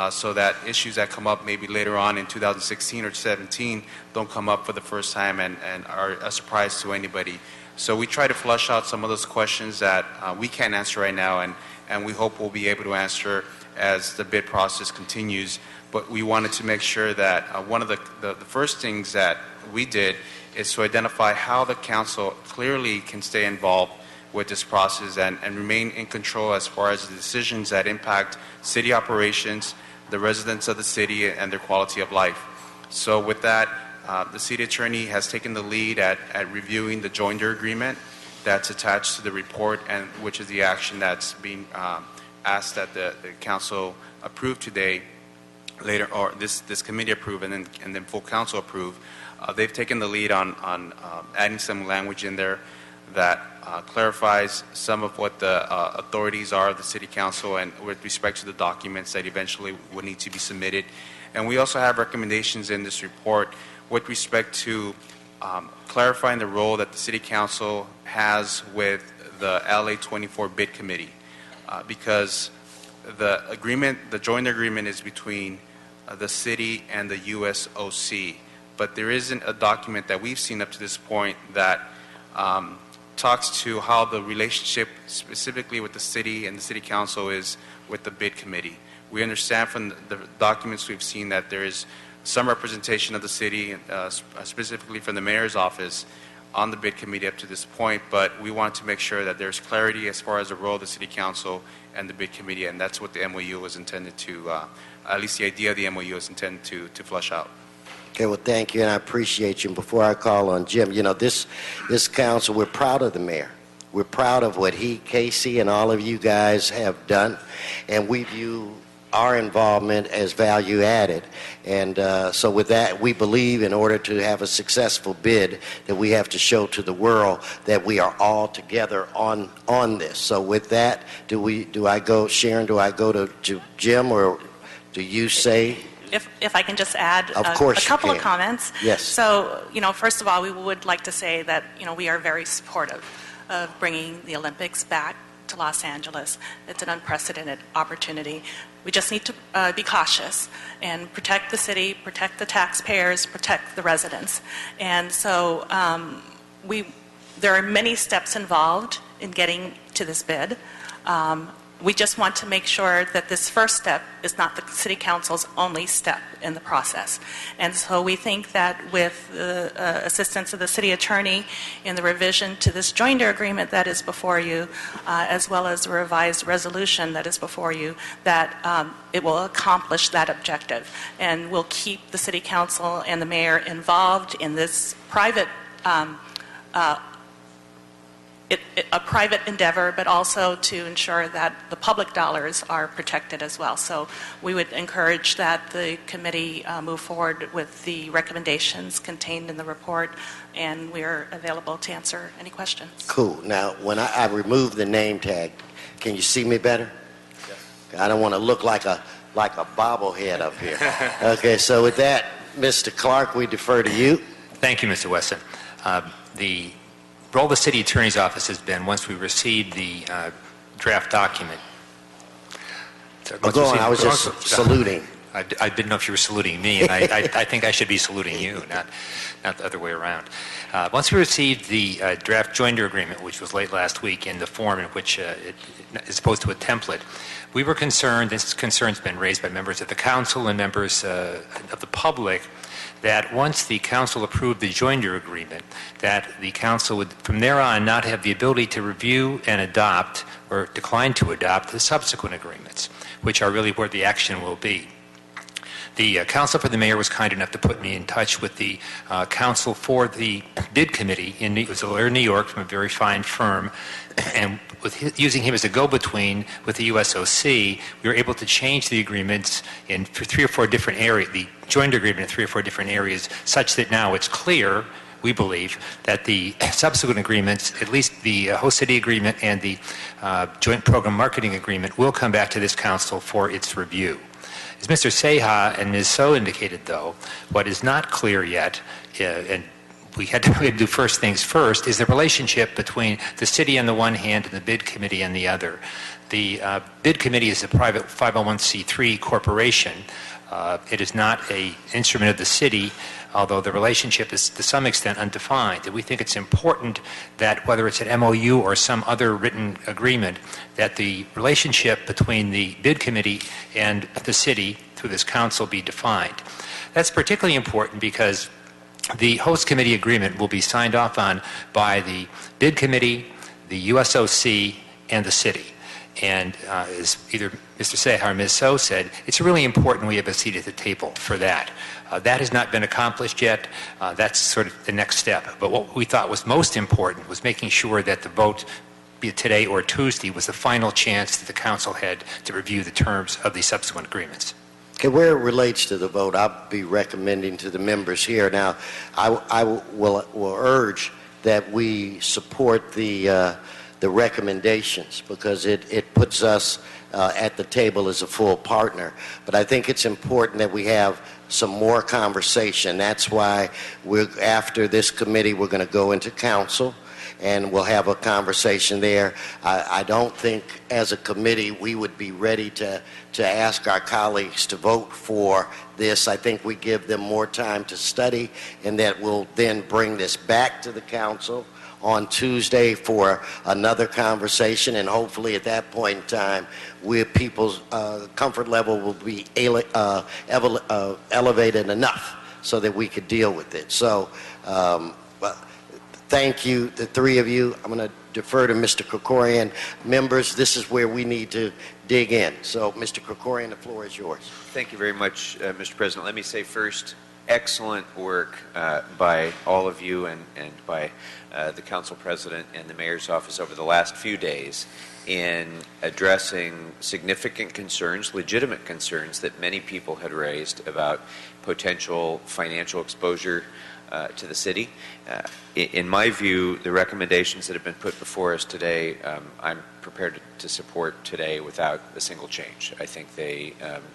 so that issues that come up maybe later on in 2016 or 2017 don't come up for the first time and are a surprise to anybody. So we try to flush out some of those questions that we can't answer right now, and we hope we'll be able to answer as the bid process continues. But we wanted to make sure that one of the first things that we did is to identify how the council clearly can stay involved with this process and remain in control as far as the decisions that impact city operations, the residents of the city, and their quality of life. So with that, the city attorney has taken the lead at reviewing the joinder agreement that's attached to the report, and which is the action that's being asked that the council approve today, later, or this committee approve, and then full council approve. They've taken the lead on adding some language in there that clarifies some of what the authorities are of the city council and with respect to the documents that eventually would need to be submitted. And we also have recommendations in this report with respect to clarifying the role that the City Council has with the LA 24 bid committee, because the joint agreement is between the city and the USOC, but there isn't a document that we've seen up to this point that talks to how the relationship specifically with the city and the City Council is with the bid committee. We understand from the documents we've seen that there is some representation of the city, specifically from the mayor's office, on the bid committee up to this point, but we want to make sure that there's clarity as far as the role of the City Council and the bid committee, and that's what the MOU was intended to, at least the idea of the MOU is intended to flush out. Okay, well, thank you, and I appreciate you. And before I call on Jim, this council, we're proud of the mayor. We're proud of what Casey, and all of you guys have done, and we view our involvement as value added. And so with that, we believe in order to have a successful bid that we have to show to the world that we are all together on this. So with that, do I go, Sharon, do I go to Jim, or do you say? If I can just add a couple of comments. Yes. So, first of all, we would like to say that, we are very supportive of bringing the Olympics back to Los Angeles. It's an unprecedented opportunity. We just need to be cautious and protect the city, protect the taxpayers, protect the residents. And so there are many steps involved in getting to this bid. We just want to make sure that this first step is not the City Council's only step in the process. And so we think that with the assistance of the City Attorney in the revision to this joinder agreement that is before you, as well as the revised resolution that is before you, that it will accomplish that objective. And we'll keep the City Council and the Mayor involved in this private a private endeavor, but also to ensure that the public dollars are protected as well. So we would encourage that the committee move forward with the recommendations contained in the report, and we're available to answer any questions. Cool. Now, when I remove the name tag, can you see me better? Yes. I don't want to look like a bobblehead up here. Okay, so with that, Mr. Clark, we defer to you. Thank you, Mr. Weston. The role of the City Attorney's Office has been, once we receive the draft document. Go on, I was just saluting. I didn't know if you were saluting me, and I think I should be saluting you, not the other way around. Once we received the draft joinder agreement, which was late last week, in the form in which it is opposed to a template, we were concerned, this concern's been raised by members of the council and members of the public, that once the council approved the joinder agreement, that the council would from there on not have the ability to review and adopt or decline to adopt the subsequent agreements, which are really where the action will be. The counsel for the mayor was kind enough to put me in touch with the counsel for the bid committee. It was a lawyer in New York from a very fine firm, and using him as a go-between with the USOC, we were able to change the agreements in 3 or 4 different areas, the joint agreement in 3 or 4 different areas, such that now it's clear, we believe, that the subsequent agreements, at least the host city agreement and the joint program marketing agreement, will come back to this council for its review. As Mr. Seha and Ms. So indicated, though, what is not clear yet, and we had to do first things first, is the relationship between the city on the one hand and the bid committee on the other. The bid committee is a private 501c3 corporation. It is not an instrument of the city, although the relationship is to some extent undefined. And we think it's important that whether it's an MOU or some other written agreement, that the relationship between the bid committee and the city through this council be defined. That's particularly important because the host committee agreement will be signed off on by the bid committee, the USOC, and the city. And as either Mr. Seha or Ms. So said, it's really important we have a seat at the table for that. That has not been accomplished yet. That's sort of the next step. But what we thought was most important was making sure that the vote, be it today or Tuesday, was the final chance that the council had to review the terms of the subsequent agreements. Okay, where it relates to the vote, I'll be recommending to the members here. Now, I will urge that we support the recommendations because it puts us at the table as a full partner. But I think it's important that we have some more conversation. That's why after this committee, we're going to go into council and we'll have a conversation there. I don't think as a committee we would be ready to ask our colleagues to vote for this. I think we give them more time to study, and that we'll then bring this back to the council on Tuesday for another conversation, and hopefully at that point in time, people's comfort level will be elevated enough so that we could deal with it. So thank you, the three of you. I'm going to defer to Mr. Krikorian. Members, this is where we need to dig in. So, Mr. Krikorian, the floor is yours. Thank you very much, Mr. President. Let me say first, excellent work by all of you and by the council president and the mayor's office over the last few days in addressing significant concerns, legitimate concerns that many people had raised about potential financial exposure to the city. In my view, the recommendations that have been put before us today, I'm prepared to support today without a single change. I think they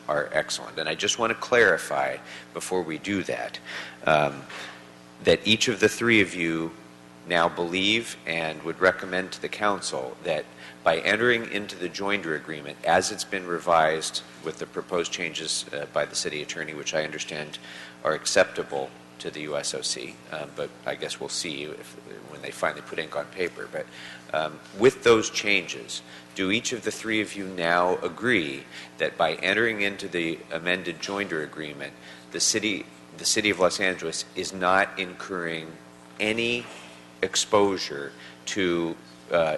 are excellent. And I just want to clarify before we do that, that each of the three of you now believe and would recommend to the council that by entering into the joinder agreement as it's been revised with the proposed changes by the city attorney, which I understand are acceptable to the USOC, but I guess we'll see when they finally put ink on paper. But with those changes, do each of the three of you now agree that by entering into the amended joinder agreement, the city of Los Angeles is not incurring any exposure to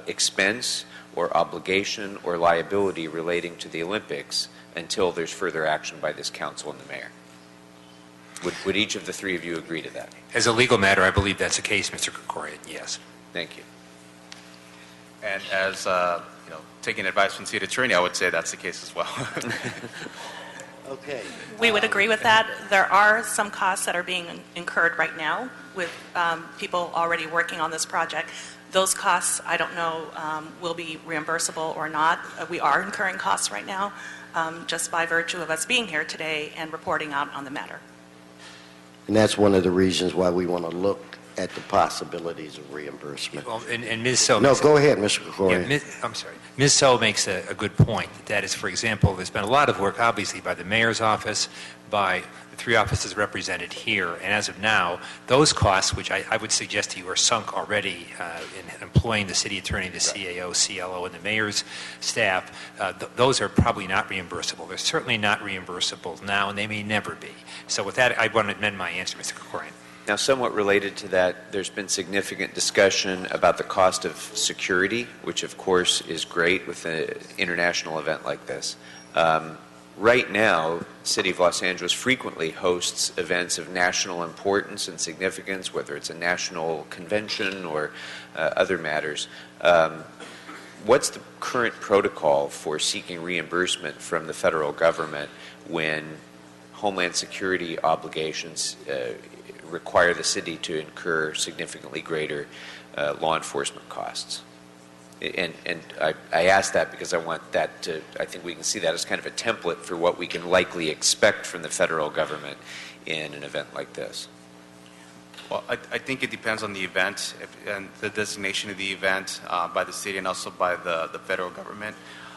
expense or obligation or liability relating to the Olympics until there's further action by this council and the mayor? Would each of the three of you agree to that? As a legal matter, I believe that's the case, Mr. Krikorian, yes. Thank you. And as taking advice from the city attorney, I would say that's the case as well. Okay. We would agree with that. There are some costs that are being incurred right now with people already working on this project. Those costs, I don't know, will be reimbursable or not. We are incurring costs right now just by virtue of us being here today and reporting out on the matter. And that's one of the reasons why we want to look at the possibilities of reimbursement. Well, and Ms. So No, go ahead, Mr. Krikorian. Yeah, I'm sorry. Ms. So makes a good point. That is, for example, there's been a lot of work, obviously, by the mayor's office, by the three offices represented here, and as of now, those costs, which I would suggest to you are sunk already in employing the city attorney, the CAO, CLO, and the mayor's staff, those are probably not reimbursable. They're certainly not reimbursable now, and they may never be. So with that, I want to amend my answer, Mr. Krikorian. Now, somewhat related to that, there's been significant discussion about the cost of security, which of course is great with an international event like this. Right now, the City of Los Angeles frequently hosts events of national importance and significance, whether it's a national convention or other matters. What's the current protocol for seeking reimbursement from the federal government when Homeland Security obligations require the city to incur significantly greater law enforcement costs? And I ask that because I want that to, I think we can see that as kind of a template for what we can likely expect from the federal government in an event like this. Well, I think it depends on the event and the designation of the event by the city and also by the federal government.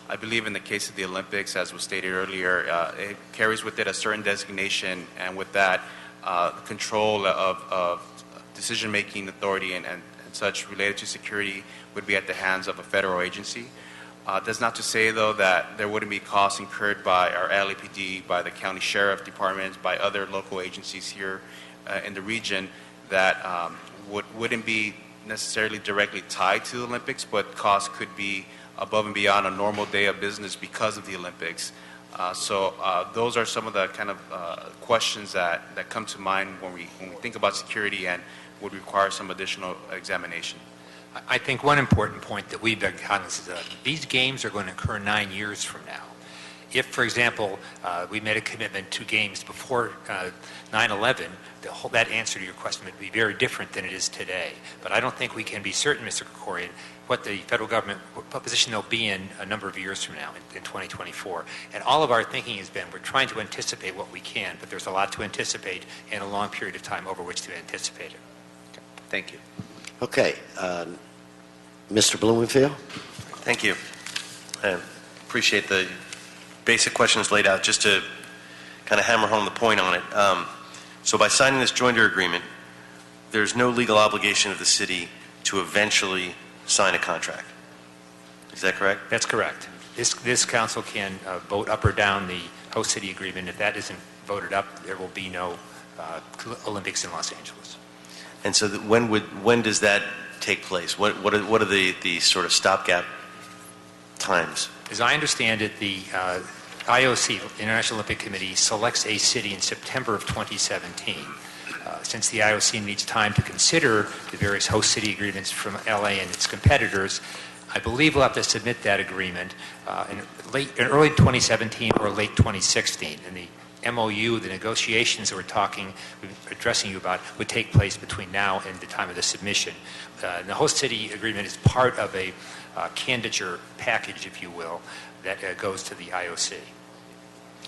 I believe in the case of the Olympics, as was stated earlier, it carries with it a certain designation, and with that, control of decision-making authority and such related to security would be at the hands of a federal agency. That's not to say, though, that there wouldn't be costs incurred by our LAPD, by the county sheriff departments, by other local agencies here in the region that wouldn't be necessarily directly tied to the Olympics, but costs could be above and beyond a normal day of business because of the Olympics. So those are some of the kind of questions that come to mind when we think about security and would require some additional examination. I think one important point that we've been cognizant of, these games are going to occur 9 years from now. If, for example, we made a commitment to games before 9/11, that answer to your question would be very different than it is today. But I don't think we can be certain, Mr. Krikorian, what the federal government, what position they'll be in a number of years from now, in 2024. And all of our thinking has been, we're trying to anticipate what we can, but there's a lot to anticipate and a long period of time over which to anticipate it. Okay. Thank you. Okay. Mr. Blumenfield? Thank you. I appreciate the basic questions laid out. Just to kind of hammer home the point on it. So by signing this joinder agreement, there's no legal obligation of the city to eventually sign a contract. Is that correct? That's correct. This council can vote up or down the host city agreement. If that isn't voted up, there will be no Olympics in Los Angeles. And so when does that take place? What are the sort of stopgap times? As I understand it, the IOC, International Olympic Committee, selects a city in September of 2017. Since the IOC needs time to consider the various host city agreements from LA and its competitors, I believe we'll have to submit that agreement in early 2017 or late 2016. And the MOU, the negotiations that we're addressing you about, would take place between now and the time of the submission. The host city agreement is part of a candidature package, if you will, that goes to the IOC.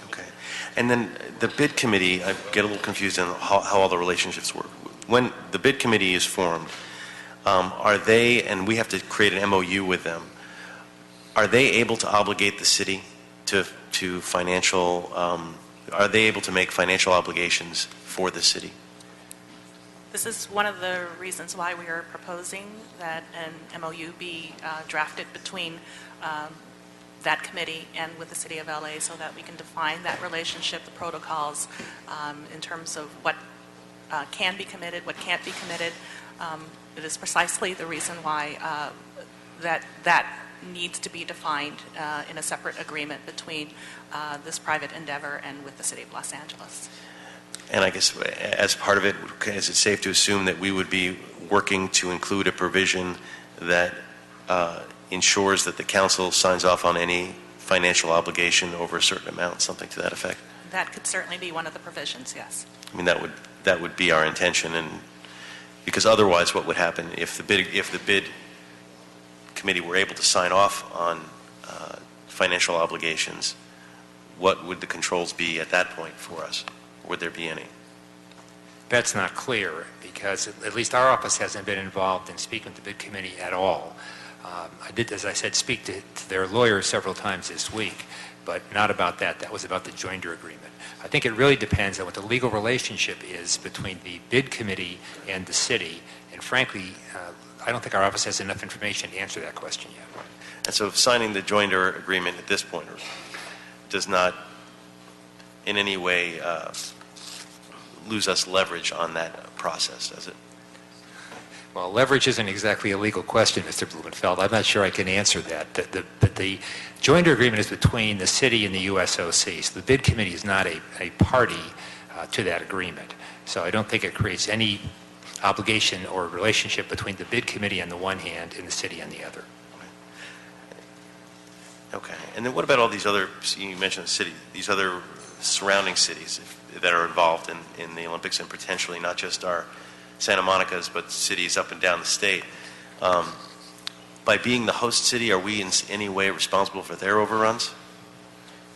Okay. And then the bid committee, I get a little confused on how all the relationships work. When the bid committee is formed, are they, and we have to create an MOU with them, are they able to obligate the city to financial, are they able to make financial obligations for the city? This is one of the reasons why we are proposing that an MOU be drafted between that committee and with the City of LA so that we can define that relationship, the protocols in terms of what can be committed, what can't be committed. It is precisely the reason why that needs to be defined in a separate agreement between this private endeavor and with the City of Los Angeles. And I guess as part of it, is it safe to assume that we would be working to include a provision that ensures that the council signs off on any financial obligation over a certain amount, something to that effect? That could certainly be one of the provisions, yes. I mean, that would be our intention, and because otherwise, what would happen if the bid committee were able to sign off on financial obligations? What would the controls be at that point for us? Would there be any? That's not clear because at least our office hasn't been involved in speaking with the bid committee at all. I did, as I said, speak to their lawyers several times this week, but not about that. That was about the joinder agreement. I think it really depends on what the legal relationship is between the bid committee and the city, and frankly, I don't think our office has enough information to answer that question yet. And so signing the joinder agreement at this point does not in any way lose us leverage on that process, does it? Well, leverage isn't exactly a legal question, Mr. Blumenfeld. I'm not sure I can answer that. But the joinder agreement is between the city and the USOC, so the bid committee is not a party to that agreement. So I don't think it creates any obligation or relationship between the bid committee on the one hand and the city on the other. Okay. And then what about all these other, you mentioned the city, these other surrounding cities that are involved in the Olympics, and potentially not just our Santa Monica's, but cities up and down the state. By being the host city, are we in any way responsible for their overruns?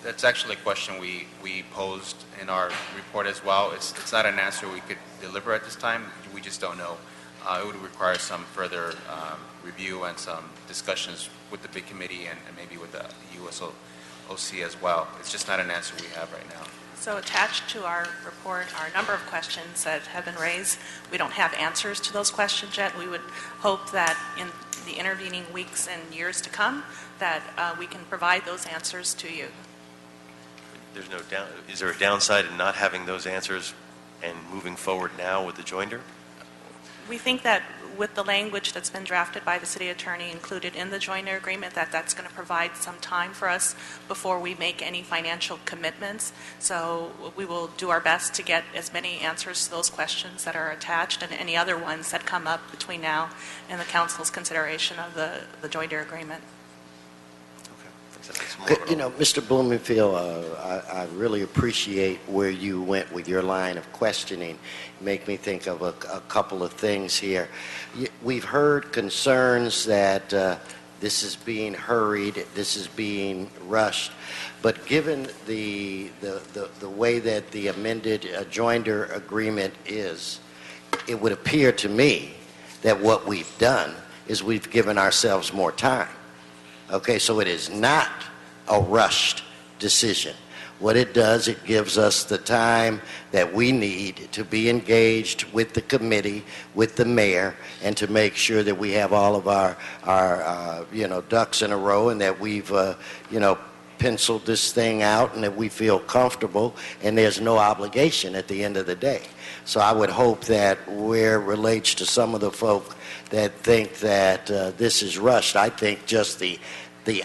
That's actually a question we posed in our report as well. It's not an answer we could deliver at this time. We just don't know. It would require some further review and some discussions with the big committee and maybe with the USOC as well. It's just not an answer we have right now. So attached to our report are a number of questions that have been raised. We don't have answers to those questions yet. We would hope that in the intervening weeks and years to come that we can provide those answers to you. There's no down. Is there a downside in not having those answers and moving forward now with the joinder? We think that with the language that's been drafted by the city attorney included in the joinder agreement, that's going to provide some time for us before we make any financial commitments. So we will do our best to get as many answers to those questions that are attached and any other ones that come up between now and the council's consideration of the joinder agreement. You know, Mr. Blumenfield, I really appreciate where you went with your line of questioning. Make me think of a couple of things here. We've heard concerns that this is being hurried, this is being rushed, but given the way that the amended joinder agreement is, it would appear to me that what we've done is we've given ourselves more time. Okay, so it is not a rushed decision. What it does, it gives us the time that we need to be engaged with the committee, with the mayor, and to make sure that we have all of our ducks in a row, and that we've penciled this thing out, and that we feel comfortable, and there's no obligation at the end of the day. So I would hope that where it relates to some of the folk that think that this is rushed, I think just the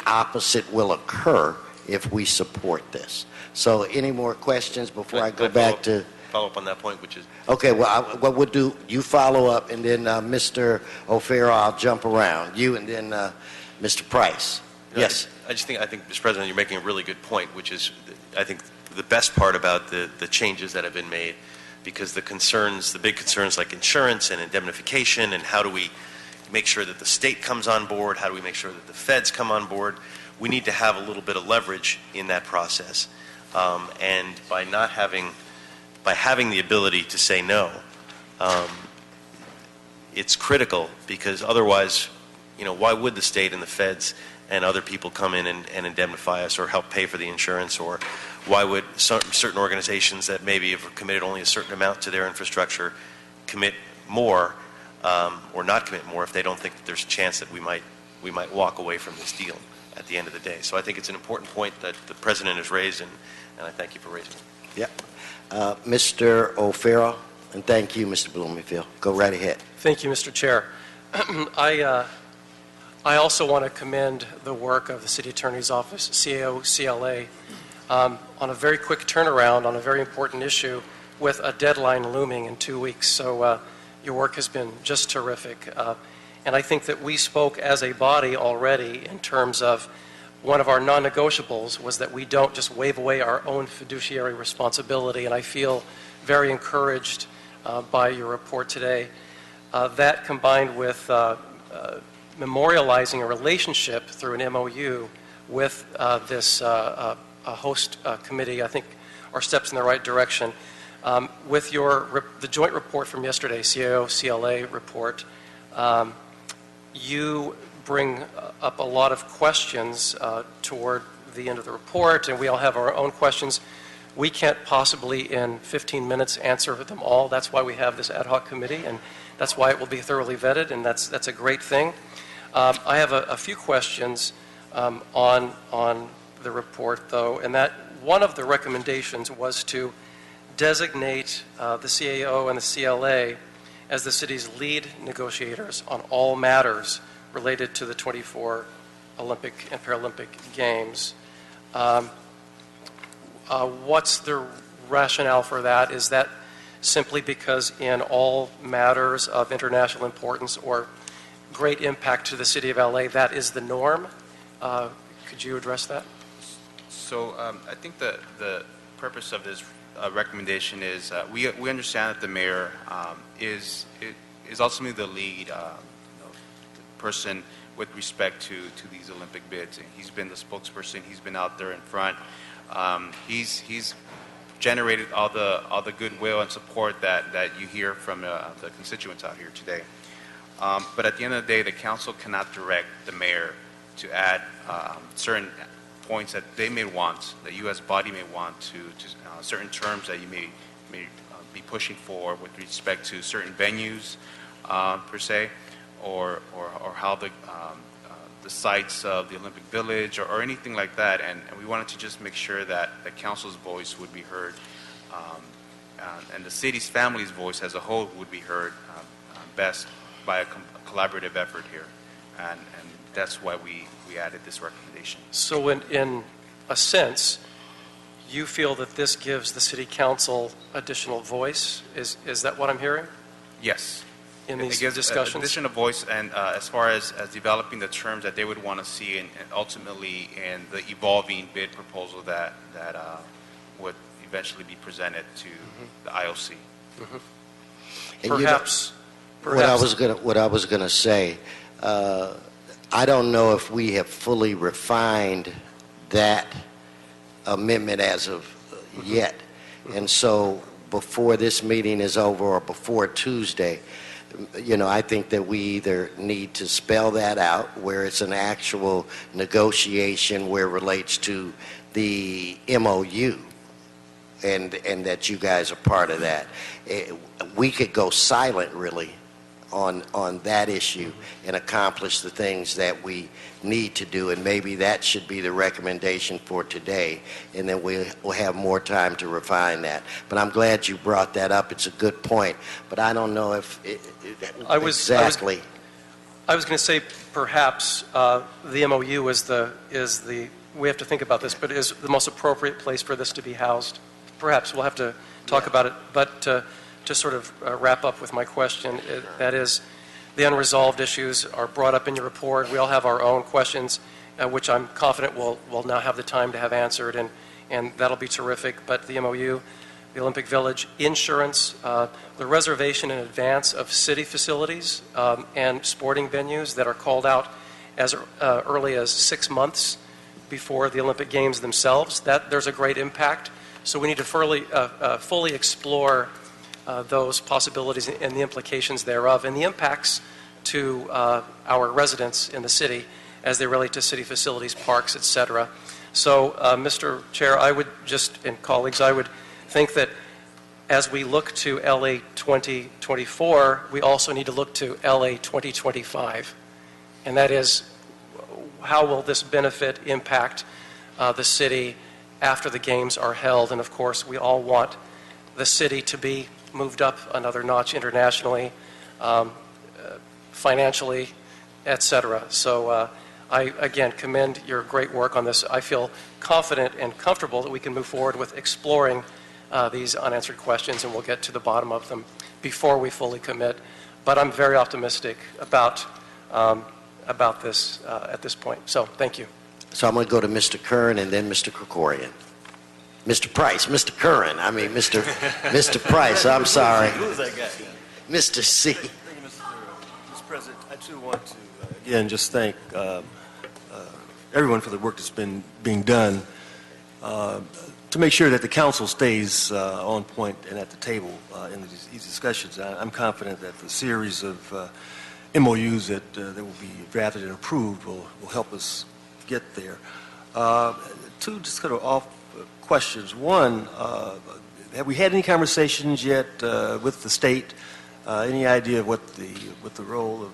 opposite will occur if we support this. So any more questions before I go back to... Follow up on that point, which is... Okay, well, what we'll do, you follow up, and then Mr. O'Farrell, I'll jump around. You and then Mr. Price. Yes. I think, Mr. President, you're making a really good point, which is, I think, the best part about the changes that have been made, because the big concerns like insurance and indemnification, and how do we make sure that the state comes on board, how do we make sure that the feds come on board, we need to have a little bit of leverage in that process. And by having the ability to say no, it's critical, because otherwise, why would the state and the feds and other people come in and indemnify us or help pay for the insurance, or why would certain organizations that maybe have committed only a certain amount to their infrastructure commit more or not commit more if they don't think that there's a chance that we might walk away from this deal at the end of the day. So I think it's an important point that the President has raised, and I thank you for raising it. Yeah. Mr. O'Farrell, and thank you, Mr. Blumenfield. Go right ahead. Thank you, Mr. Chair. I also want to commend the work of the City Attorney's Office, CAO, CLA, on a very quick turnaround on a very important issue with a deadline looming in 2 weeks. So your work has been just terrific. And I think that we spoke as a body already in terms of one of our non-negotiables was that we don't just wave away our own fiduciary responsibility, and I feel very encouraged by your report today. That combined with memorializing a relationship through an MOU with this host committee, I think are steps in the right direction. With the joint report from yesterday, CAO-CLA report, you bring up a lot of questions toward the end of the report, and we all have our own questions. We can't possibly in 15 minutes answer them all. That's why we have this ad hoc committee, and that's why it will be thoroughly vetted, and that's a great thing. I have a few questions on the report, though, and that one of the recommendations was to designate the CAO and the CLA as the city's lead negotiators on all matters related to the 24 Olympic and Paralympic Games. What's the rationale for that? Is that simply because in all matters of international importance or great impact to the city of LA, that is the norm? Could you address that? So I think the purpose of this recommendation is we understand that the mayor is ultimately the lead person with respect to these Olympic bids. He's been the spokesperson. He's been out there in front. He's generated all the goodwill and support that you hear from the constituents out here today. But at the end of the day, the council cannot direct the mayor to add certain points that they may want, the U.S. body may want to certain terms that you may be pushing for with respect to certain venues per se, or how the sites of the Olympic Village or anything like that. And we wanted to just make sure that the council's voice would be heard, and the city's family's voice as a whole would be heard best by a collaborative effort here. And that's why we added this recommendation. So in a sense, you feel that this gives the city council additional voice? Is that what I'm hearing? Yes. In these it gives discussions? Additional voice, and as far as developing the terms that they would want to see, and ultimately in the evolving bid proposal that would eventually be presented to the IOC. And perhaps what I was gonna say, I don't know if we have fully refined that amendment as of yet. And so before this meeting is over or before Tuesday, I think that we either need to spell that out where it's an actual negotiation where it relates to the MOU and that you guys are part of that. We could go silent really on that issue and accomplish the things that we need to do, and maybe that should be the recommendation for today, and then we'll have more time to refine that. But I'm glad you brought that up. It's a good point, but I don't know if I was going to say perhaps the MOU is the we have to think about this, but is the most appropriate place for this to be housed. Perhaps we'll have to talk about it, but to sort of wrap up with my question, that is, the unresolved issues are brought up in your report. We all have our own questions, which I'm confident we'll now have the time to have answered, and that'll be terrific. But the MOU, the Olympic Village, insurance, the reservation in advance of city facilities and sporting venues that are called out as early as 6 months before the Olympic Games themselves, there's a great impact. So we need to fully explore those possibilities and the implications thereof, and the impacts to our residents in the city as they relate to city facilities, parks, etc. So, Mr. Chair, I would and colleagues, I would think that as we look to LA 2024, we also need to look to LA 2025, and that is, how will this benefit impact the city after the games are held? And of course, we all want the city to be moved up another notch internationally, financially, etc. So I, again, commend your great work on this. I feel confident and comfortable that we can move forward with exploring these unanswered questions, and we'll get to the bottom of them before we fully commit. But I'm very optimistic about this at this point. So thank you. So I'm going to go to Mr. Curran and then Mr. Krikorian. Mr. Price, Mr. Curran, Mr. Price, I'm sorry. Who was that guy? Mr. C. Thank you, Mr. President, I too want to, again, just thank everyone for the work that's been being done to make sure that the council stays on point and at the table in these discussions. I'm confident that the series of MOUs that will be drafted and approved will help us get there. Two just kind of off questions. One, have we had any conversations yet with the state? Any idea of what the role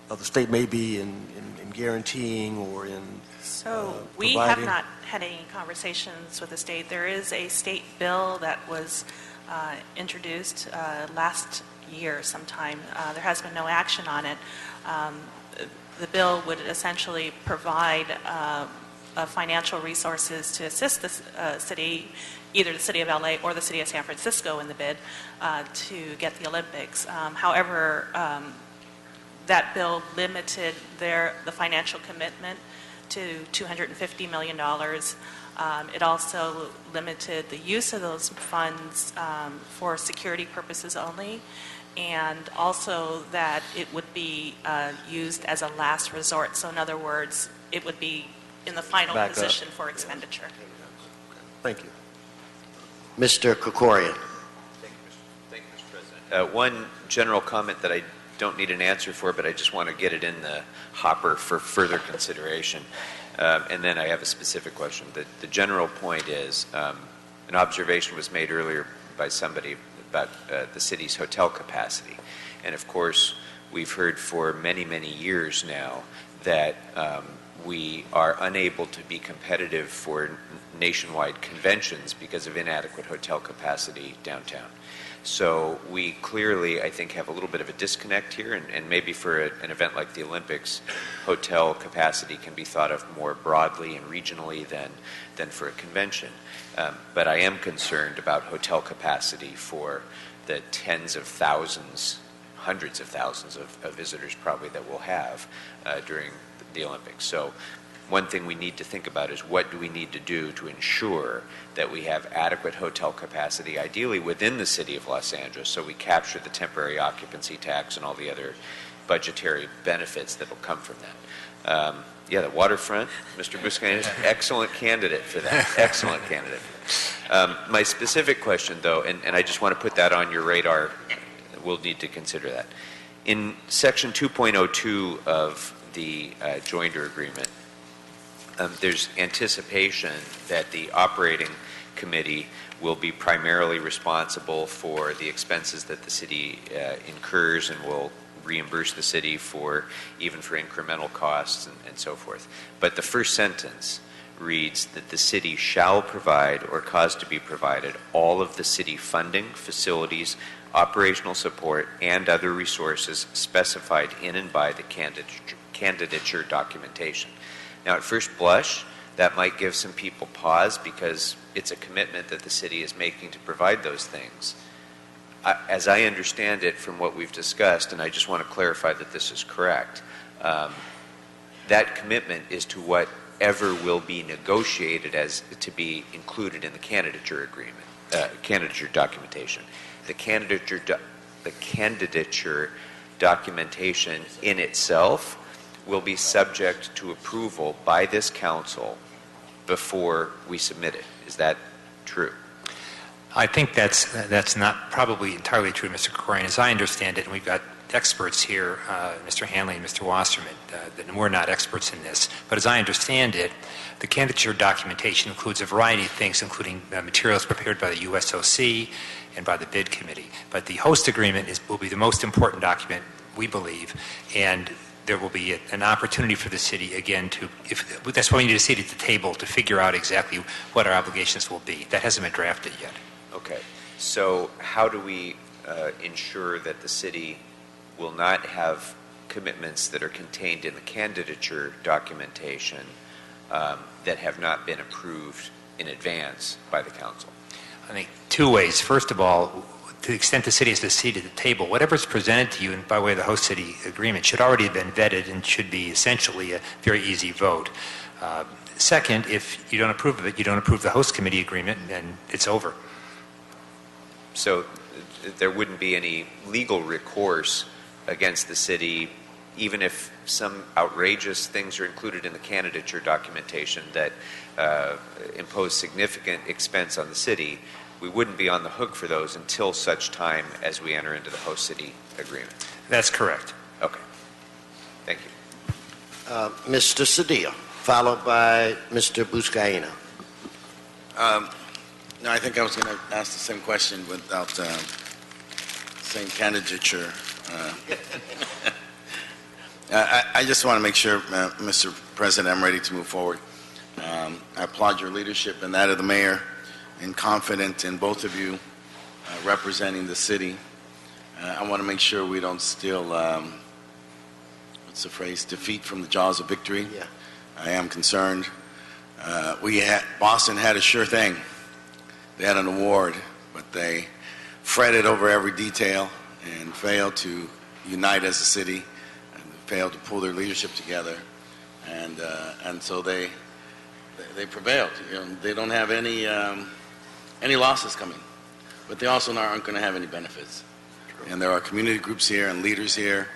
of the state may be in guaranteeing or in So we have not had any conversations with the state. There is a state bill that was introduced last year sometime. There has been no action on it. The bill would essentially provide financial resources to assist the city, either the city of LA or the city of San Francisco in the bid to get the Olympics. However, that bill limited the financial commitment to $250 million. It also limited the use of those funds for security purposes only, and also that it would be used as a last resort. So in other words, it would be in the final position for expenditure. Thank you. Mr. Krikorian. Thank you, Mr. President. One general comment that I don't need an answer for, but I just want to get it in the hopper for further consideration. And then I have a specific question. The general point is, an observation was made earlier by somebody about the city's hotel capacity. And of course, we've heard for many, many years now that we are unable to be competitive for nationwide conventions because of inadequate hotel capacity downtown. So we clearly, I think, have a little bit of a disconnect here, and maybe for an event like the Olympics, hotel capacity can be thought of more broadly and regionally than for a convention. But I am concerned about hotel capacity for the tens of thousands, hundreds of thousands of visitors probably that we'll have during the Olympics. So one thing we need to think about is what do we need to do to ensure that we have adequate hotel capacity, ideally within the city of Los Angeles, so we capture the temporary occupancy tax and all the other budgetary benefits that will come from that. Yeah, the waterfront, Mr. Buscain is an excellent candidate for that. Excellent candidate. My specific question, though, and I just want to put that on your radar, we'll need to consider that. In Section 2.02 of the joinder agreement, there's anticipation that the operating committee will be primarily responsible for the expenses that the city incurs and will reimburse the city for even for incremental costs and so forth. But the first sentence reads that the city shall provide or cause to be provided all of the city funding, facilities, operational support, and other resources specified in and by the candidature documentation. Now, at first blush, that might give some people pause because it's a commitment that the city is making to provide those things. As I understand it from what we've discussed, and I just want to clarify that this is correct, that commitment is to whatever will be negotiated as to be included in the candidature agreement, candidature documentation. The candidature documentation in itself will be subject to approval by this council before we submit it. Is that true? I think that's not probably entirely true, Mr. Krikorian. As I understand it, and we've got experts here, Mr. Hanley and Mr. Wasserman, and we're not experts in this, but as I understand it, the candidature documentation includes a variety of things, including materials prepared by the USOC and by the bid committee. But the host agreement will be the most important document, we believe, and there will be an opportunity for the city, again, that's why we need a seat at the table to figure out exactly what our obligations will be. That hasn't been drafted yet. Okay. So how do we ensure that the city will not have commitments that are contained in the candidature documentation that have not been approved in advance by the council? I think two ways. First of all, to the extent the city has a seat at the table, whatever's presented to you by way of the host city agreement should already have been vetted and should be essentially a very easy vote. Second, if you don't approve of it, you don't approve the host committee agreement, and it's over. So there wouldn't be any legal recourse against the city even if some outrageous things are included in the candidature documentation that impose significant expense on the city, we wouldn't be on the hook for those until such time as we enter into the host city agreement. That's correct. Okay. Thank you. Mr. Cedillo, followed by Mr. Buscaino. No, I think I was going to ask the same question without same candidature. I just want to make sure, Mr. President, I'm ready to move forward. I applaud your leadership and that of the mayor, and confident in both of you representing the city. I want to make sure we don't steal, what's the phrase, defeat from the jaws of victory. Yeah. I am concerned. Boston had a sure thing. They had an award, but they fretted over every detail and failed to unite as a city, and failed to pull their leadership together, and so they prevailed. You know, they don't have any losses coming, but they also aren't going to have any benefits. And there are community groups here and leaders here,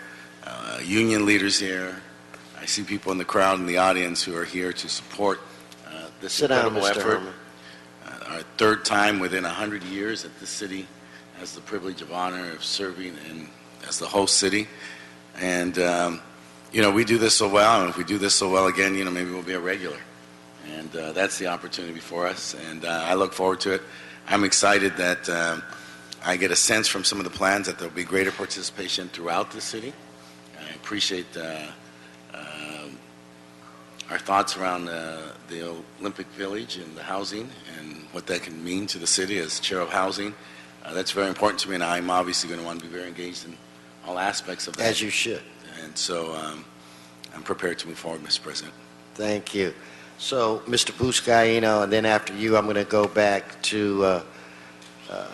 union leaders here. I see people in the crowd and the audience who are here to support this incredible effort. Our third time within 100 years that this city has the privilege of honor of serving as the host city. And, you know, we do this so well, and if we do this so well again, you know, maybe we'll be a regular. And that's the opportunity before us, and I look forward to it. I'm excited that I get a sense from some of the plans that there will be greater participation throughout the city. I appreciate our thoughts around the Olympic Village and the housing and what that can mean to the city as chair of housing. That's very important to me, and I'm obviously going to want to be very engaged in all aspects of that. As you should. And so I'm prepared to move forward, Mr. President. Thank you. So, Mr. Buscaino, and then after you, I'm going to go back to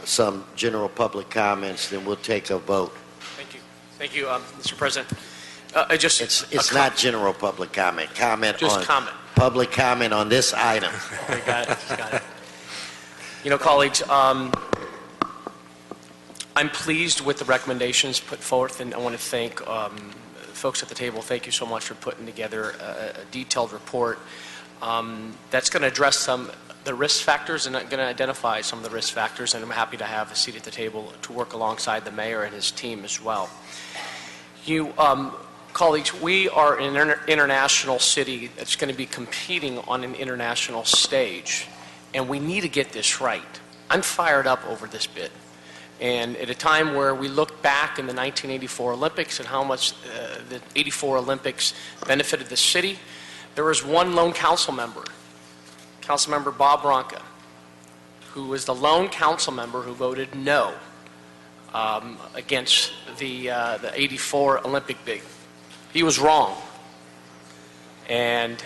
some general public comments, then we'll take a vote. Thank you. Thank you, Mr. President. It's not general public comment. Just comment. Public comment on this item. Okay, got it. You know, colleagues, I'm pleased with the recommendations put forth, and I want to thank folks at the table. Thank you so much for putting together a detailed report that's going to address some of the risk factors and going to identify some of the risk factors, and I'm happy to have a seat at the table to work alongside the mayor and his team as well. You, colleagues, we are an international city that's going to be competing on an international stage, and we need to get this right. I'm fired up over this bid. And at a time where we look back in the 1984 Olympics and how much the 84 Olympics benefited the city, there was one lone council member, Councilmember Bob Bronca, who was the lone council member who voted no against the 84 Olympic bid. He was wrong. And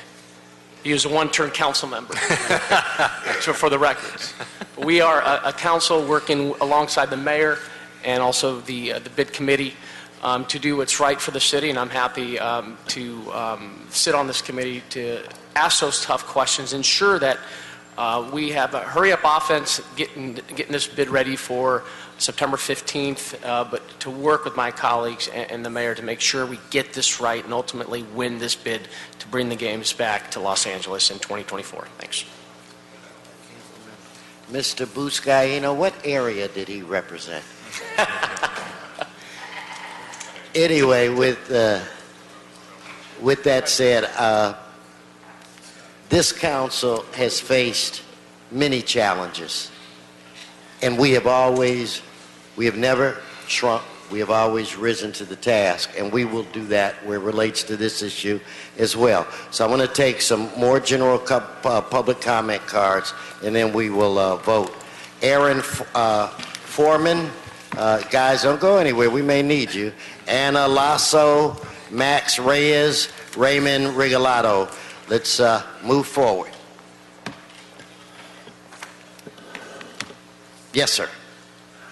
he was a one-term council member, so for the records. We are a council working alongside the mayor and also the bid committee to do what's right for the city, and I'm happy to sit on this committee to ask those tough questions, ensure that we have a hurry-up offense getting this bid ready for September 15th, but to work with my colleagues and the mayor to make sure we get this right and ultimately win this bid to bring the games back to Los Angeles in 2024. Thanks. Mr. Buscaino, what area did he represent? Anyway, with that said, this council has faced many challenges, and we have never shrunk. We have always risen to the task, and we will do that where it relates to this issue as well. So I want to take some more general public comment cards, and then we will vote. Aaron Foreman, guys, don't go anywhere. We may need you. Anna Lasso, Max Reyes, Raymond Regalado. Let's move forward. Yes, sir.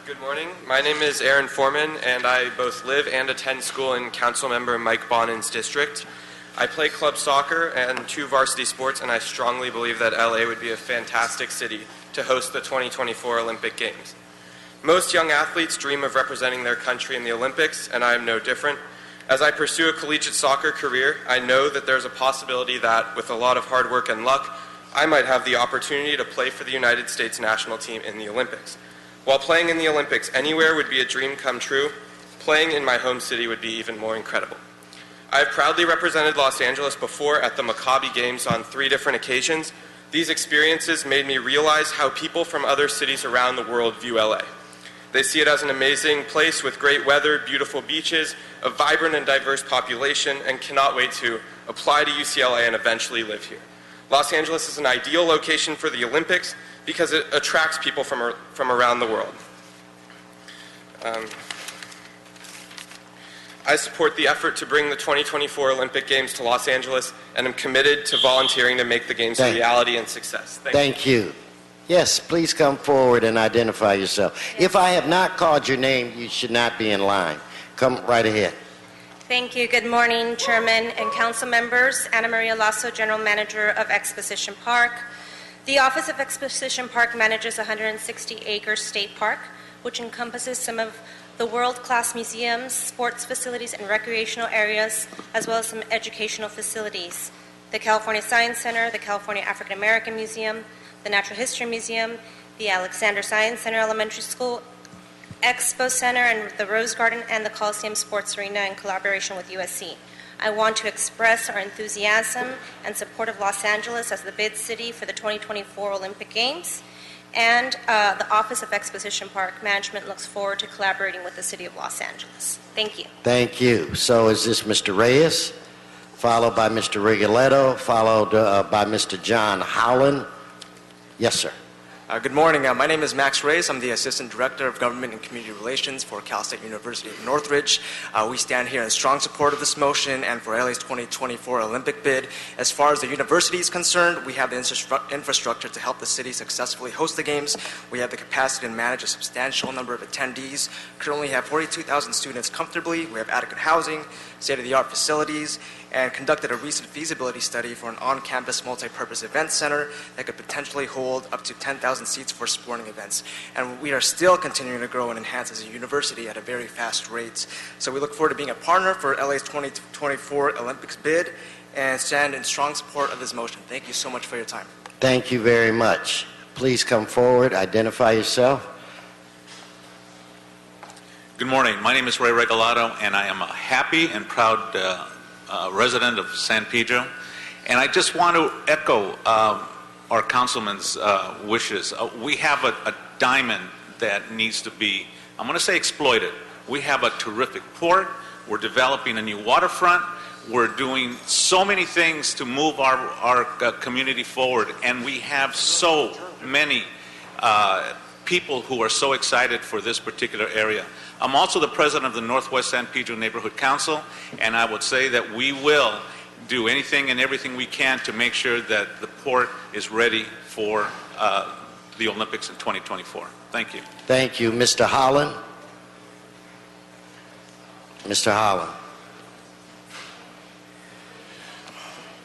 Good morning. My name is Aaron Foreman, and I both live and attend school in Councilmember Mike Bonin's district. I play club soccer and 2 varsity sports, and I strongly believe that LA would be a fantastic city to host the 2024 Olympic Games. Most young athletes dream of representing their country in the Olympics, and I am no different. As I pursue a collegiate soccer career, I know that there's a possibility that, with a lot of hard work and luck, I might have the opportunity to play for the United States national team in the Olympics. While playing in the Olympics anywhere would be a dream come true, playing in my home city would be even more incredible. I have proudly represented Los Angeles before at the Maccabi Games on 3 different occasions. These experiences made me realize how people from other cities around the world view LA. They see it as an amazing place with great weather, beautiful beaches, a vibrant and diverse population, and cannot wait to apply to UCLA and eventually live here. Los Angeles is an ideal location for the Olympics because it attracts people from around the world. I support the effort to bring the 2024 Olympic Games to Los Angeles, and am committed to volunteering to make the Games a reality and success. Thank you. Yes, please come forward and identify yourself. If I have not called your name, you should not be in line. Come right ahead. Thank you. Good morning, Chairman and Council members. Ana Maria Lasso, General Manager of Exposition Park. The Office of Exposition Park manages a 160-acre state park, which encompasses some of the world-class museums, sports facilities, and recreational areas, as well as some educational facilities. The California Science Center, the California African American Museum, the Natural History Museum, the Alexander Science Center Elementary School, Expo Center, and the Rose Garden, and the Coliseum Sports Arena in collaboration with USC. I want to express our enthusiasm and support of Los Angeles as the bid city for the 2024 Olympic Games. And the Office of Exposition Park Management looks forward to collaborating with the City of Los Angeles. Thank you. Thank you. So is this Mr. Reyes, followed by Mr. Rigoletto, followed by Mr. John Howland? Yes, sir. Good morning. My name is Max Reyes. I'm the Assistant Director of Government and Community Relations for Cal State University of Northridge. We stand here in strong support of this motion and for LA's 2024 Olympic bid. As far as the university is concerned, we have the infrastructure to help the city successfully host the games. We have the capacity to manage a substantial number of attendees. Currently have 42,000 students comfortably. We have adequate housing, state-of-the-art facilities, and conducted a recent feasibility study for an on-campus multi-purpose event center that could potentially hold up to 10,000 seats for sporting events. And we are still continuing to grow and enhance as a university at a very fast rate. So we look forward to being a partner for LA's 2024 Olympics bid and stand in strong support of this motion. Thank you so much for your time. Thank you very much. Please come forward, identify yourself. Good morning. My name is Ray Regalado, and I am a happy and proud resident of San Pedro. And I just want to echo our councilman's wishes. We have a diamond that needs to be, I'm going to say, exploited. We have a terrific port. We're developing a new waterfront. We're doing so many things to move our community forward, and we have so many people who are so excited for this particular area. I'm also the president of the Northwest San Pedro Neighborhood Council, and I would say that we will do anything and everything we can to make sure that the port is ready for the Olympics in 2024. Thank you. Thank you. Mr. Holland? Mr. Holland.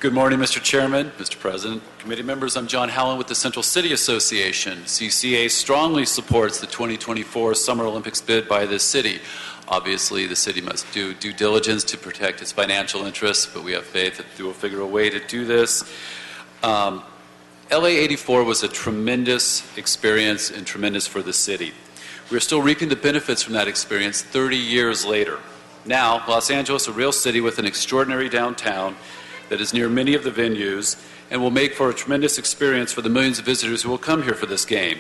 Good morning, Mr. Chairman, Mr. President, committee members. I'm John Howland with the Central City Association. CCA strongly supports the 2024 Summer Olympics bid by this city. Obviously, the city must do due diligence to protect its financial interests, but we have faith that they will figure a way to do this. LA 84 was a tremendous experience and tremendous for the city. We're still reaping the benefits from that experience 30 years later. Now, Los Angeles, a real city with an extraordinary downtown that is near many of the venues and will make for a tremendous experience for the millions of visitors who will come here for this game.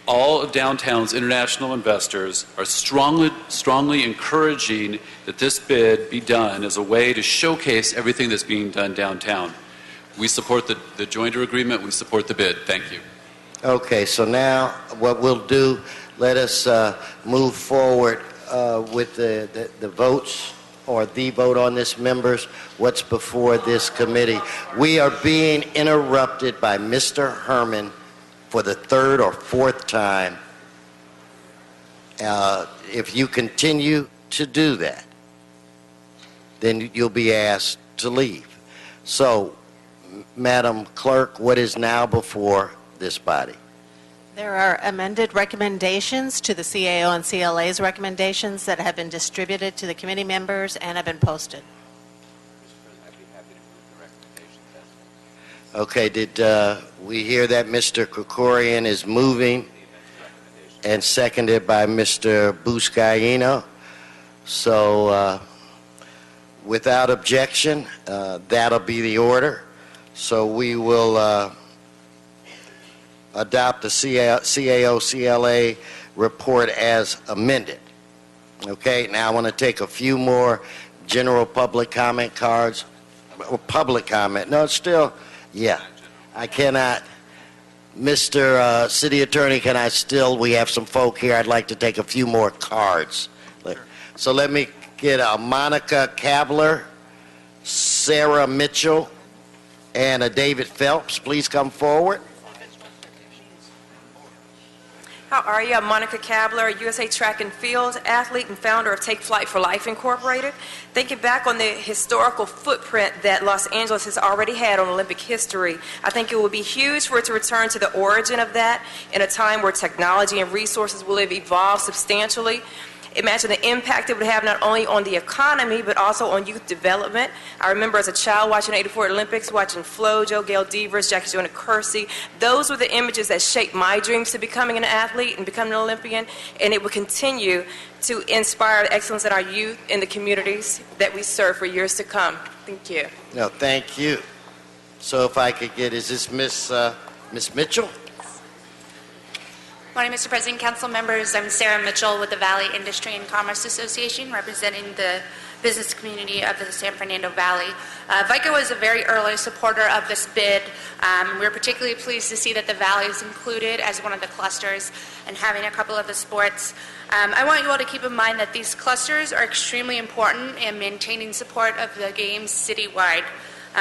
All of downtown's international investors are strongly encouraging that this bid be done as a way to showcase everything that's being done downtown. We support the jointer agreement. We support the bid. Thank you. Okay, so now what we'll do, let us move forward with the votes, or the vote on this, members. What's before this committee? We are being interrupted by Mr. Herman for the third or fourth time. If you continue to do that, then you'll be asked to leave. So, Madam Clerk, what is now before this body? There are amended recommendations to the CAO and CLA's recommendations that have been distributed to the committee members and have been posted. Okay, did we hear that Mr. Krikorian is moving and seconded by Mr. Buscaino? So without objection, that'll be the order. So we will adopt the CAO-CLA report as amended. Okay, now I want to take a few more general public comment cards. Or public comment. No, it's still, yeah. I cannot, Mr. City Attorney, can I still, we have some folk here, I'd like to take a few more cards. So let me get a Monica Kabler, Sarah Mitchell, and a David Phelps. Please come forward. How are you? I'm Monica Kabler, USA Track and Field athlete and founder of Take Flight for Life Incorporated. Thinking back on the historical footprint that Los Angeles has already had on Olympic history, I think it would be huge for it to return to the origin of that in a time where technology and resources will have evolved substantially. Imagine the impact it would have not only on the economy, but also on youth development. I remember as a child watching the '84 Olympics, watching Flo, Joe, Gail Devers, Jackie Joyner Kersey. Those were the images that shaped my dreams to becoming an athlete and becoming an Olympian, and it will continue to inspire excellence in our youth in the communities that we serve for years to come. Thank you. No, thank you. So if I could get, is this Miss Mitchell? Morning, Mr. President, council members. I'm Sarah Mitchell with the Valley Industry and Commerce Association, representing the business community of the San Fernando Valley. VICA was a very early supporter of this bid. We're particularly pleased to see that the Valley is included as one of the clusters and having a couple of the sports. I want you all to keep in mind that these clusters are extremely important in maintaining support of the games citywide.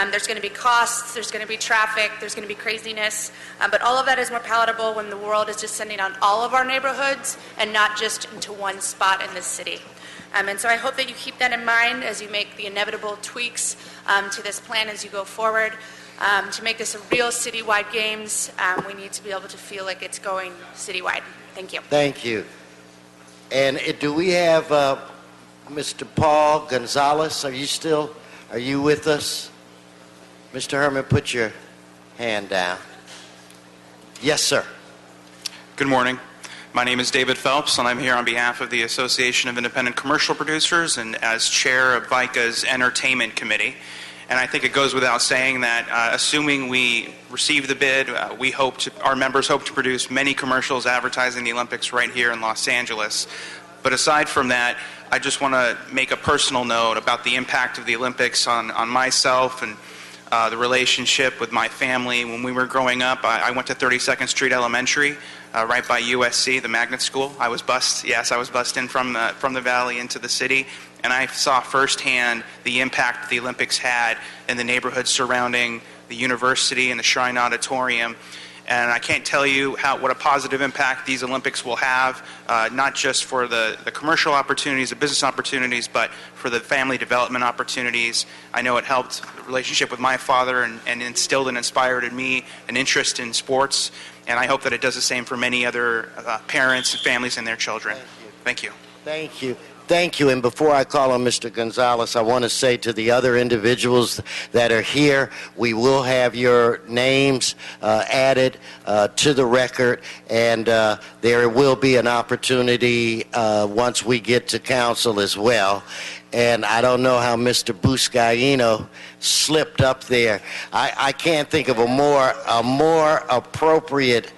There's going to be costs, there's going to be traffic, there's going to be craziness, but all of that is more palatable when the world is descending on all of our neighborhoods and not just into one spot in this city. And so I hope that you keep that in mind as you make the inevitable tweaks to this plan as you go forward. To make this a real citywide games, we need to be able to feel like it's going citywide. Thank you. Thank you. And do we have Mr. Paul Gonzalez? Are you with us? Mr. Herman, put your hand down. Yes, sir. Good morning. My name is David Phelps, and I'm here on behalf of the Association of Independent Commercial Producers and as chair of VICA's Entertainment Committee. And I think it goes without saying that assuming we receive the bid, our members hope to produce many commercials advertising the Olympics right here in Los Angeles. But aside from that, I just want to make a personal note about the impact of the Olympics on myself and the relationship with my family. When we were growing up, I went to 32nd Street Elementary, right by USC, the magnet school. I was bused in from the valley into the city, and I saw firsthand the impact the Olympics had in the neighborhoods surrounding the university and the Shrine Auditorium. And I can't tell you what a positive impact these Olympics will have, not just for the commercial opportunities, the business opportunities, but for the family development opportunities. I know it helped the relationship with my father and instilled and inspired in me an interest in sports. And I hope that it does the same for many other parents and families and their children. Thank you. Thank you. Thank you. And before I call on Mr. Gonzalez, I want to say to the other individuals that are here, we will have your names added to the record, and there will be an opportunity once we get to council as well. And I don't know how Mr. Buscaino slipped up there. I can't think of a more appropriate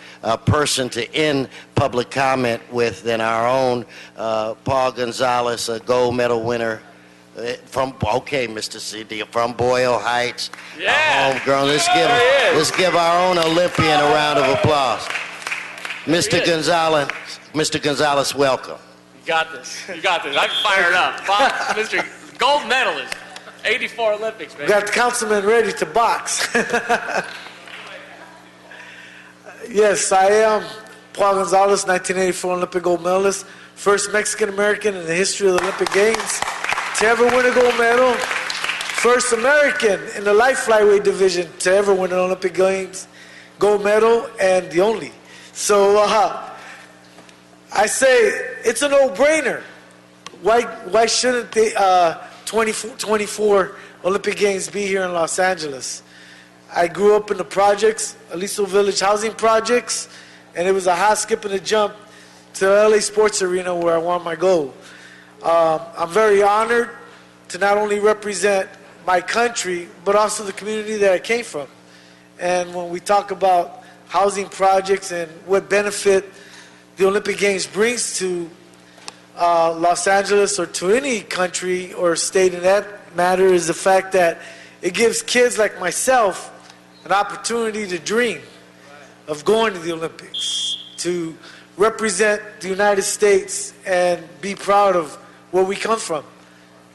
person to end public comment with than our own Paul Gonzalez, a gold medal winner Mr. CD, from Boyle Heights, homegrown. Let's give our own Olympian a round of applause. Mr. Gonzalez, welcome. You got this. I'm fired up. Mr. Gold medalist, 84 Olympics, man. We got the councilman ready to box. Yes, I am Paul Gonzalez, 1984 Olympic gold medalist, first Mexican-American in the history of the Olympic Games to ever win a gold medal, first American in the light flyweight division to ever win an Olympic Games gold medal, and the only So I say it's a no-brainer. Why shouldn't the 2024 Olympic Games be here in Los Angeles? I grew up in the projects, Aliso Village housing projects, and it was a hop, skip, and a jump to the LA Sports Arena where I want my goal. I'm very honored to not only represent my country, but also the community that I came from. And when we talk about housing projects and what benefit the Olympic Games brings to Los Angeles or to any country or state in that matter is the fact that it gives kids like myself an opportunity to dream of going to the Olympics, to represent the United States and be proud of where we come from.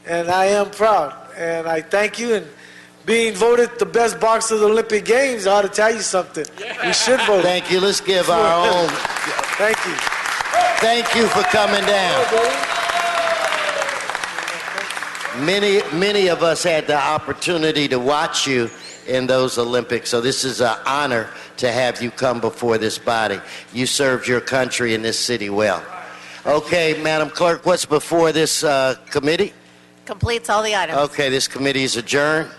And I am proud, and I thank you. And being voted the best boxer of the Olympic Games, I ought to tell you something. We should vote. Thank you. Let's give our own. Thank you. Thank you for coming down. Many of us had the opportunity to watch you in those Olympics, so this is an honor to have you come before this body. You served your country and this city well. Okay, Madam Clerk, what's before this committee? Completes all the items. Okay, this committee is adjourned.